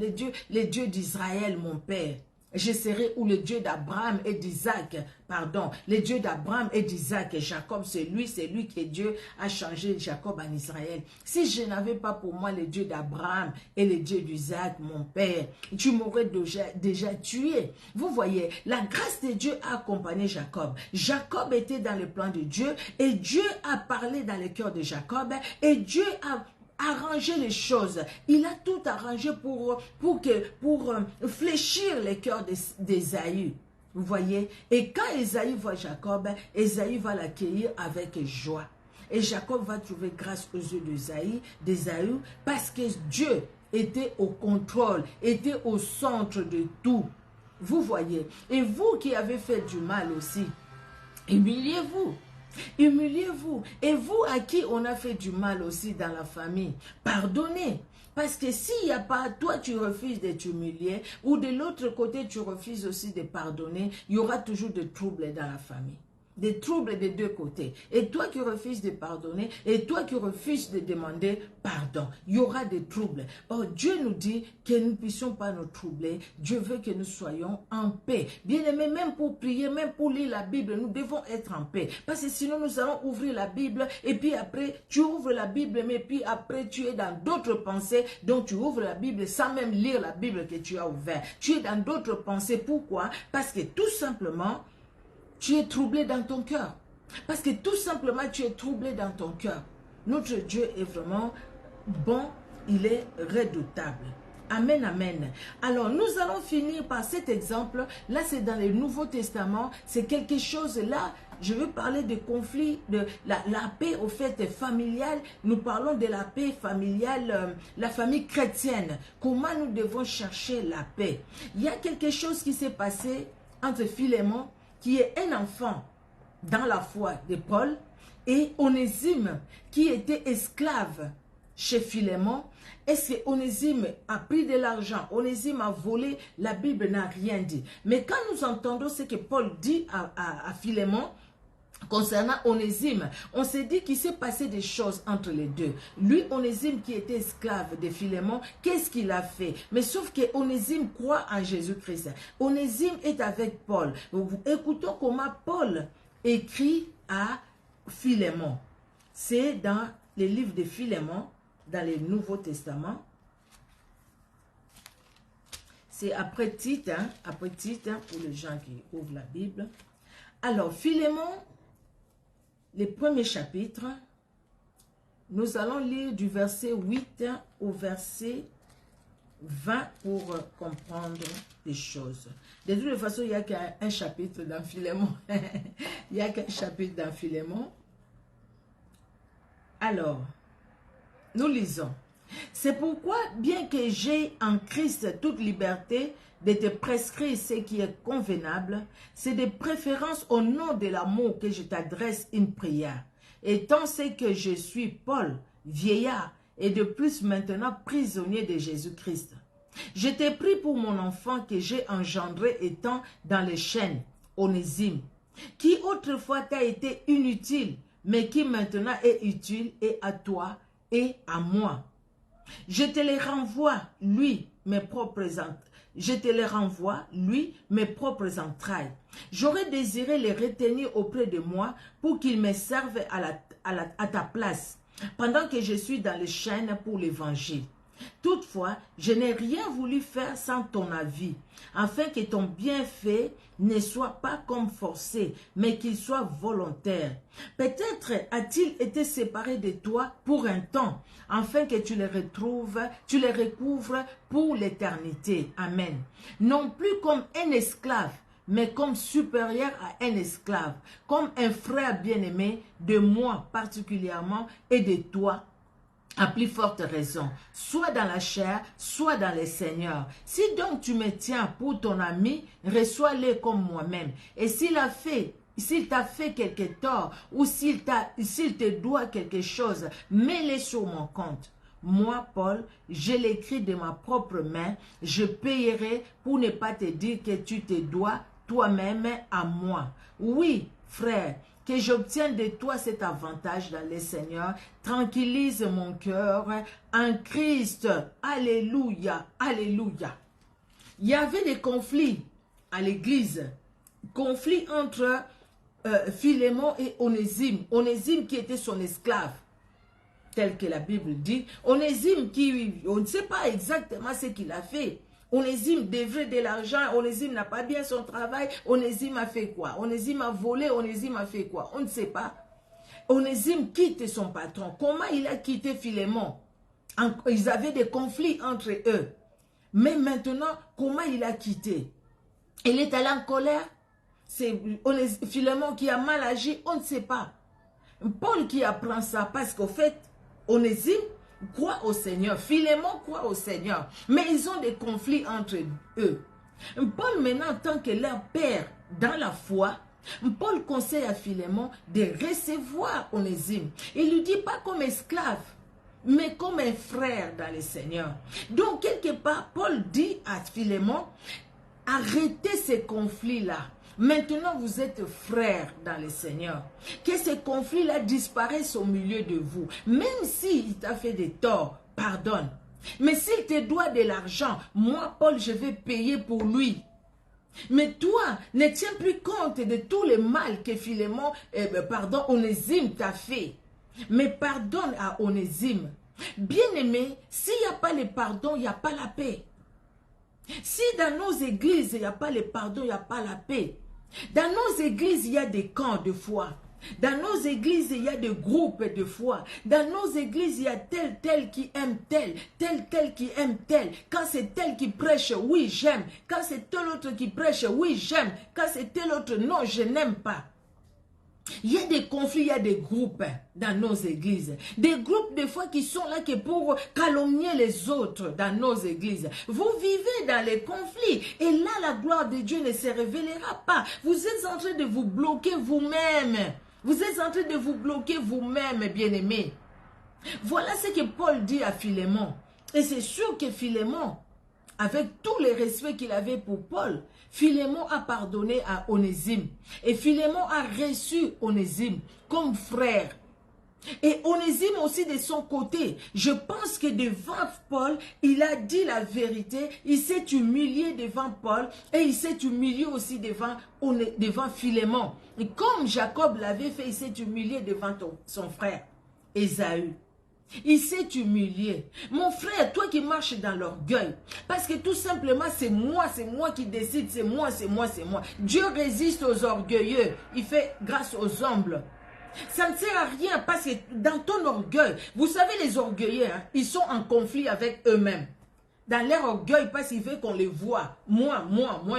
les dieux d'Israël, mon père, je serai où le Dieu d'Abraham et d'Isaac, pardon, le Dieu d'Abraham et d'Isaac et Jacob, c'est lui que Dieu a changé Jacob en Israël. Si je n'avais pas pour moi le Dieu d'Abraham et le Dieu d'Isaac, mon père, tu m'aurais déjà tué. Vous voyez, la grâce de Dieu a accompagné Jacob. Jacob était dans le plan de Dieu et Dieu a parlé dans le cœur de Jacob et Dieu a arranger les choses. Il a tout arrangé pour fléchir les cœurs d'Ésaü. Vous voyez? Et quand Ésaü voit Jacob, Ésaü va l'accueillir avec joie. Et Jacob va trouver grâce aux yeux d'Ésaü parce que Dieu était au contrôle, était au centre de tout. Vous voyez? Et vous qui avez fait du mal aussi, humiliez-vous. Humiliez-vous. Et vous à qui on a fait du mal aussi dans la famille, pardonnez. Parce que s'il n'y a pas, toi tu refuses de t'humilier, ou de l'autre côté tu refuses aussi de pardonner, il y aura toujours des troubles dans la famille. Des troubles des deux côtés. Et toi qui refuses de pardonner, et toi qui refuses de demander pardon, il y aura des troubles. Or, Dieu nous dit que nous ne puissions pas nous troubler. Dieu veut que nous soyons en paix. Bien aimé, même pour prier, même pour lire la Bible, nous devons être en paix. Parce que sinon, nous allons ouvrir la Bible, et puis après, tu ouvres la Bible, mais puis après, tu es dans d'autres pensées. Donc, tu ouvres la Bible sans même lire la Bible que tu as ouverte. Tu es dans d'autres pensées. Pourquoi? Parce que tout simplement, tu es troublé dans ton cœur. Parce que tout simplement, tu es troublé dans ton cœur. Notre Dieu est vraiment bon, il est redoutable. Amen, amen. Alors, nous allons finir par cet exemple. Là, c'est dans le Nouveau Testament. C'est quelque chose là. Je veux parler de conflit, de la paix au fait familiale. Nous parlons de la paix familiale, la famille chrétienne. Comment nous devons chercher la paix. Il y a quelque chose qui s'est passé entre Philémon, qui est un enfant dans la foi de Paul, et Onésime, qui était esclave chez Philémon. Est-ce que Onésime a pris de l'argent? Onésime a volé? La Bible n'a rien dit. Mais quand nous entendons ce que Paul dit à Philémon, concernant Onésime, on s'est dit qu'il s'est passé des choses entre les deux. Lui, Onésime qui était esclave de Philémon, qu'est-ce qu'il a fait? Mais sauf que Onésime croit en Jésus-Christ. Onésime est avec Paul. Écoutons comment Paul écrit à Philémon. C'est dans les livres de Philémon, dans le Nouveau Testament. C'est après Tite, pour les gens qui ouvrent la Bible. Alors, Philémon, le premier chapitre, nous allons lire du verset 8 au verset 20 pour comprendre les choses. De toute façon, il n'y a qu'un chapitre dans Philémon. Il n'y a qu'un chapitre dans Philémon. Alors, nous lisons. C'est pourquoi, bien que j'ai en Christ toute liberté de te prescrire ce qui est convenable, c'est de préférence au nom de l'amour que je t'adresse une prière. Étant ce que je suis Paul, vieillard, et de plus maintenant prisonnier de Jésus-Christ. Je t'ai pris pour mon enfant que j'ai engendré étant dans les chaînes, Onésime, qui autrefois t'a été inutile, mais qui maintenant est utile et à toi et à moi. Je te les renvoie, lui, mes propres entrailles. J'aurais désiré les retenir auprès de moi pour qu'ils me servent à ta place, pendant que je suis dans les chaînes pour l'évangile. Toutefois, je n'ai rien voulu faire sans ton avis, afin que ton bienfait ne soit pas comme forcé, mais qu'il soit volontaire. Peut-être a-t-il été séparé de toi pour un temps, afin que tu les retrouves, tu les recouvres pour l'éternité. Amen. Non plus comme un esclave, mais comme supérieur à un esclave, comme un frère bien-aimé de moi particulièrement et de toi, à plus forte raison, soit dans la chair, soit dans le Seigneur. Si donc tu me tiens pour ton ami, reçois-le comme moi-même. Et s'il t'a fait quelque tort, ou s'il te doit quelque chose, mets-le sur mon compte. Moi, Paul, je l'écris de ma propre main, je payerai pour ne pas te dire que tu te dois toi-même à moi. Oui, frère, que j'obtienne de toi cet avantage dans le Seigneur, tranquillise mon cœur en Christ. Alléluia, alléluia. Il y avait des conflits à l'église, conflits entre Philémon et Onésime. Onésime qui était son esclave, tel que la Bible dit. Onésime qui, on ne sait pas exactement ce qu'il a fait. Onésime devrait de l'argent, Onésime n'a pas bien son travail, Onésime a fait quoi? Onésime a volé, Onésime a fait quoi? On ne sait pas. Onésime quitte son patron. Comment il a quitté Philémon? Ils avaient des conflits entre eux. Mais maintenant, comment il a quitté? Il est allé en colère? C'est Philémon qui a mal agi? On ne sait pas. Paul qui apprend ça parce qu'au fait, Onésime croit au Seigneur, Philémon croit au Seigneur, mais ils ont des conflits entre eux. Paul maintenant, en tant que leur père dans la foi, Paul conseille à Philémon de recevoir Onésime. Il lui dit pas comme esclave, mais comme un frère dans le Seigneur. Donc quelque part, Paul dit à Philémon, arrêtez ces conflits-là. Maintenant, vous êtes frères dans le Seigneur. Que ces conflits-là disparaissent au milieu de vous. Même s'il t'a fait des torts, pardonne. Mais s'il te doit de l'argent, moi, Paul, je vais payer pour lui. Mais toi, ne tiens plus compte de tout le mal que Philémon, Onésime t'a fait. Mais pardonne à Onésime. Bien-aimé, s'il n'y a pas le pardon, il n'y a pas la paix. Si dans nos églises, il n'y a pas le pardon, il n'y a pas la paix. Dans nos églises, il y a des camps de foi. Dans nos églises, il y a des groupes de foi. Dans nos églises, il y a tel qui aime tel qui aime tel. Quand c'est tel qui prêche, oui, j'aime. Quand c'est tel autre qui prêche, oui, j'aime. Quand c'est tel autre, non, je n'aime pas. Il y a des conflits, il y a des groupes dans nos églises. Des groupes de foi qui sont là que pour calomnier les autres dans nos églises. Vous vivez dans les conflits et là la gloire de Dieu ne se révélera pas. Vous êtes en train de vous bloquer vous-même. Vous êtes en train de vous bloquer vous-même, bien-aimés. Voilà ce que Paul dit à Philémon. Et c'est sûr que Philémon, avec tout le respect qu'il avait pour Paul, Philémon a pardonné à Onésime. Et Philémon a reçu Onésime comme frère. Et Onésime aussi de son côté, je pense que devant Paul, il a dit la vérité, il s'est humilié devant Paul et il s'est humilié aussi devant Philémon. Et comme Jacob l'avait fait, il s'est humilié devant son frère, Ésaü. Il s'est humilié. Mon frère, toi qui marches dans l'orgueil, parce que tout simplement c'est moi qui décide, c'est moi. Dieu résiste aux orgueilleux, il fait grâce aux humbles. Ça ne sert à rien parce que dans ton orgueil, vous savez les orgueilleux, hein, ils sont en conflit avec eux-mêmes. Dans leur orgueil, parce qu'ils veulent qu'on les voit. Moi,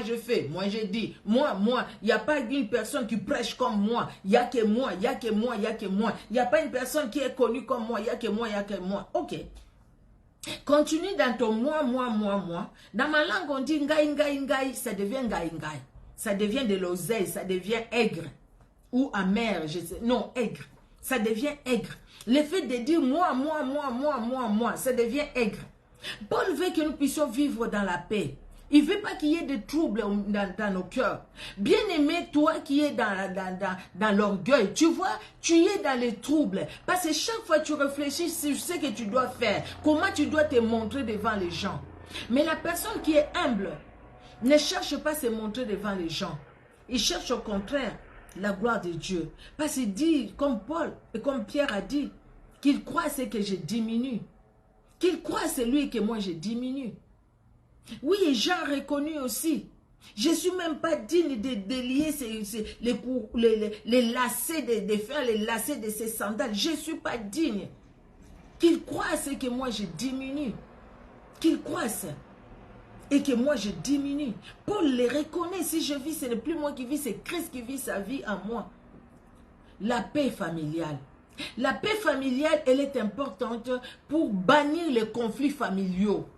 je fais, moi je dis, moi. Il n'y a pas une personne qui prêche comme moi. Il n'y a que moi. Il n'y a pas une personne qui est connue comme moi. Il n'y a que moi. Ok. Continue dans ton moi. Dans ma langue, on dit ngai, ça devient ngai. Ça devient de l'oseille, ça devient aigre. Ou amer, je sais. Non, aigre. Ça devient aigre. Le fait de dire moi, ça devient aigre. Paul veut que nous puissions vivre dans la paix. Il ne veut pas qu'il y ait de troubles dans nos cœurs. Bien-aimé, toi qui es dans l'orgueil, tu vois, tu es dans les troubles. Parce que chaque fois que tu réfléchis sur ce que tu dois faire, comment tu dois te montrer devant les gens. Mais la personne qui est humble ne cherche pas à se montrer devant les gens. Il cherche au contraire la gloire de Dieu. Parce qu'il dit, comme Paul et comme Pierre a dit, qu'il croit à ce que je diminue. Qu'il croisse lui que moi je diminue. Oui, et Jean a reconnu aussi. Je ne suis même pas digne de délier les lacets, de faire les lacets de ses sandales. Je ne suis pas digne. Qu'il croisse que moi je diminue. Qu'il croisse. Et que moi je diminue. Paul les reconnaît. Si je vis, ce n'est plus moi qui vis, c'est Christ qui vit sa vie en moi. La paix familiale. La paix familiale, elle est importante pour bannir les conflits familiaux.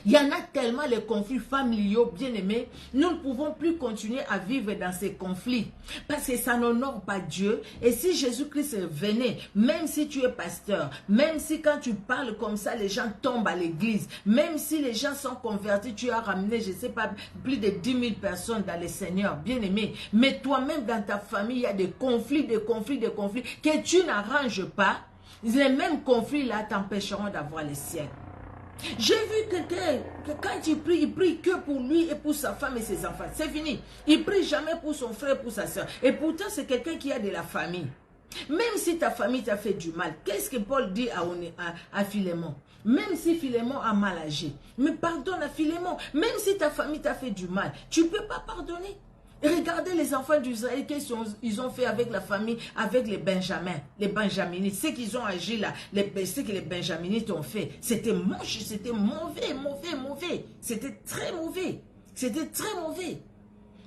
Il y en a tellement les conflits familiaux, bien aimés, nous ne pouvons plus continuer à vivre dans ces conflits parce que ça n'honore pas Dieu. Et si Jésus-Christ venait, même si tu es pasteur, même si quand tu parles comme ça, les gens tombent à l'église, même si les gens sont convertis, tu as ramené, je ne sais pas, plus de 10 000 personnes dans le Seigneur, bien aimé, mais toi-même dans ta famille, il y a des conflits que tu n'arranges pas. Les mêmes conflits-là t'empêcheront d'avoir le ciel. J'ai vu quelqu'un que quand il prie que pour lui et pour sa femme et ses enfants. C'est fini. Il prie jamais pour son frère, pour sa soeur. Et pourtant, c'est quelqu'un qui a de la famille. Même si ta famille t'a fait du mal, qu'est-ce que Paul dit à Philémon? Même si Philémon a mal agi, mais pardonne à Philémon. Même si ta famille t'a fait du mal, tu ne peux pas pardonner. Regardez les enfants d'Israël, qu'est-ce qu'ils ont fait avec la famille, avec les Benjamins, les Benjaminites. Ce qu'ils ont agi là, ce que les Benjaminites ont fait, c'était moche, c'était mauvais. C'était très mauvais. C'était très mauvais.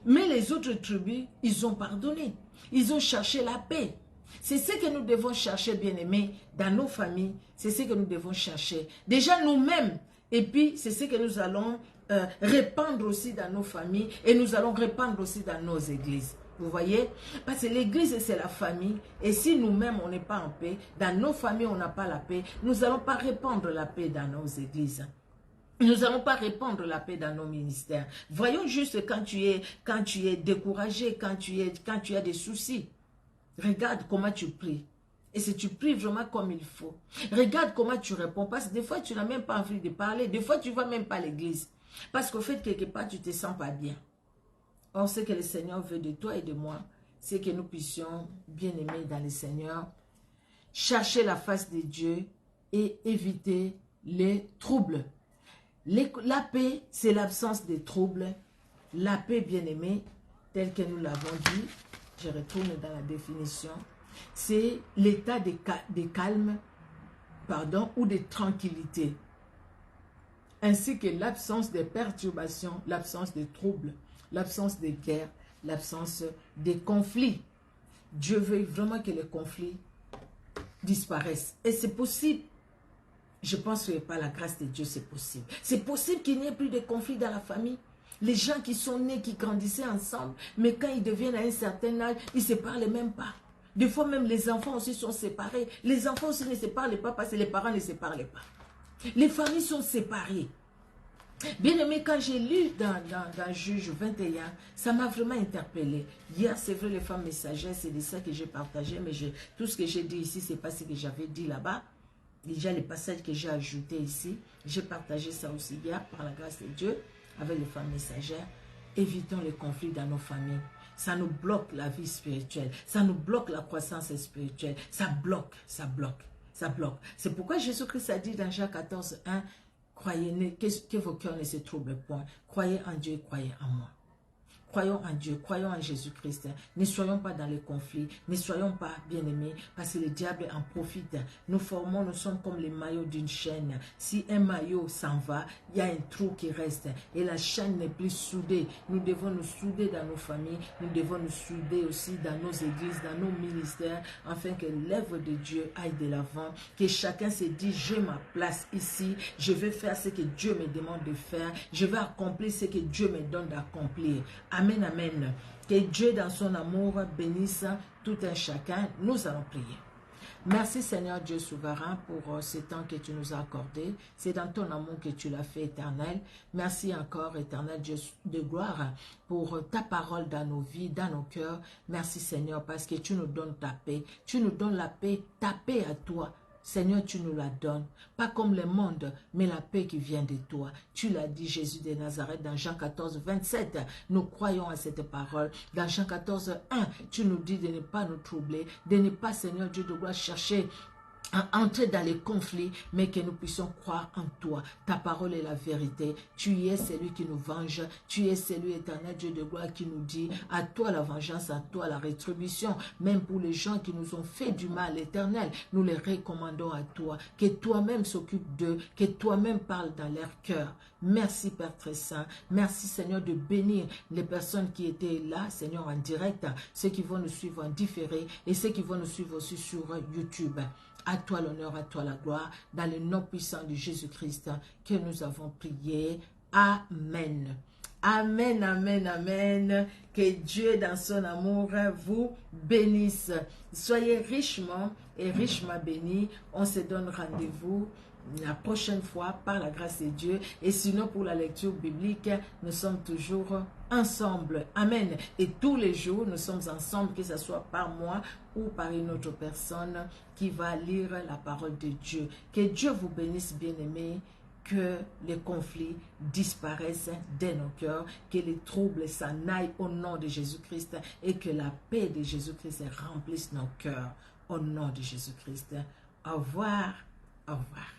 Mais les autres tribus, ils ont pardonné. Ils ont cherché la paix. C'est ce que nous devons chercher, bien-aimés, dans nos familles. C'est ce que nous devons chercher. Déjà nous-mêmes. Et puis, c'est ce que nous allons répandre aussi dans nos familles et nous allons répandre aussi dans nos églises. Vous voyez? Parce que l'église, c'est la famille. Et si nous-mêmes, on n'est pas en paix, dans nos familles, on n'a pas la paix, nous n'allons pas répandre la paix dans nos églises. Nous n'allons pas répandre la paix dans nos ministères. Voyons juste quand tu es découragé, quand tu as des soucis. Regarde comment tu pries. Et si tu pries vraiment comme il faut. Regarde comment tu réponds. Parce que des fois, tu n'as même pas envie de parler. Des fois, tu ne vas même pas à l'église. Parce qu'au fait, quelque part, tu ne te sens pas bien. Or, ce que le Seigneur veut de toi et de moi, c'est que nous puissions, bien aimer dans le Seigneur, chercher la face de Dieu et éviter les troubles. La paix, c'est l'absence des troubles. La paix, bien aimée, telle que nous l'avons dit, je retourne dans la définition, c'est l'état de calme, ou de tranquillité, ainsi que l'absence de perturbations, l'absence de troubles, l'absence de guerre, l'absence de conflits. Dieu veut vraiment que les conflits disparaissent. Et c'est possible. Je pense que par la grâce de Dieu, c'est possible. C'est possible qu'il n'y ait plus de conflits dans la famille. Les gens qui sont nés, qui grandissaient ensemble, mais quand ils deviennent à un certain âge, ils ne se parlent même pas. Des fois même, les enfants aussi sont séparés. Les enfants aussi ne se parlent pas parce que les parents ne se parlent pas. Les familles sont séparées. Bien aimé, quand j'ai lu dans Juge 21, ça m'a vraiment interpellé. Hier, c'est vrai, les femmes messagères, c'est de ça que j'ai partagé, mais tout ce que j'ai dit ici, ce n'est pas ce que j'avais dit là-bas. Déjà, les passages que j'ai ajoutés ici, j'ai partagé ça aussi hier, par la grâce de Dieu, avec les femmes messagères. Évitons les conflits dans nos familles. Ça nous bloque la vie spirituelle. Ça nous bloque la croissance spirituelle. Ça bloque. C'est pourquoi Jésus-Christ a dit dans Jean 14, 1, croyez que vos cœurs ne se troublent point. Croyez en Dieu, croyez en moi. Croyons en Dieu, croyons en Jésus-Christ. Ne soyons pas dans les conflits, ne soyons pas bien-aimés, parce que le diable en profite. Nous sommes comme les maillots d'une chaîne. Si un maillot s'en va, il y a un trou qui reste et la chaîne n'est plus soudée. Nous devons nous souder dans nos familles, nous devons nous souder aussi dans nos églises, dans nos ministères, afin que l'œuvre de Dieu aille de l'avant, que chacun se dise, j'ai ma place ici, je vais faire ce que Dieu me demande de faire, je vais accomplir ce que Dieu me donne d'accomplir. Amen, amen. Que Dieu dans son amour bénisse tout un chacun. Nous allons prier. Merci Seigneur Dieu souverain pour ce temps que tu nous as accordé. C'est dans ton amour que tu l'as fait éternel. Merci encore éternel Dieu de gloire pour ta parole dans nos vies, dans nos cœurs. Merci Seigneur parce que tu nous donnes ta paix. Tu nous donnes la paix, ta paix à toi. Seigneur, tu nous la donnes, pas comme le monde, mais la paix qui vient de toi. Tu l'as dit, Jésus de Nazareth, dans Jean 14, 27. Nous croyons à cette parole. Dans Jean 14, 1, tu nous dis de ne pas nous troubler, de ne pas, Seigneur Dieu de gloire, chercher à entrer dans les conflits, mais que nous puissions croire en toi. Ta parole est la vérité. Tu es celui qui nous venge. Tu es celui éternel Dieu de gloire qui nous dit, à toi la vengeance, à toi la rétribution. Même pour les gens qui nous ont fait du mal, éternel, nous les recommandons à toi. Que toi-même s'occupe d'eux, que toi-même parle dans leur cœur. Merci Père très saint. Merci Seigneur de bénir les personnes qui étaient là, Seigneur, en direct, ceux qui vont nous suivre en différé et ceux qui vont nous suivre aussi sur YouTube. À toi l'honneur, à toi la gloire, dans le nom puissant de Jésus-Christ que nous avons prié. Amen. Amen, amen, amen. Que Dieu dans son amour vous bénisse. Soyez richement et richement bénis. On se donne rendez-vous la prochaine fois par la grâce de Dieu. Et sinon pour la lecture biblique, nous sommes toujours ensemble. Amen. Et tous les jours, nous sommes ensemble, que ce soit par moi ou par une autre personne qui va lire la parole de Dieu. Que Dieu vous bénisse, bien-aimés. Que les conflits disparaissent de nos cœurs, que les troubles s'en aillent au nom de Jésus-Christ et que la paix de Jésus-Christ remplisse nos cœurs au nom de Jésus-Christ. Au revoir, au revoir.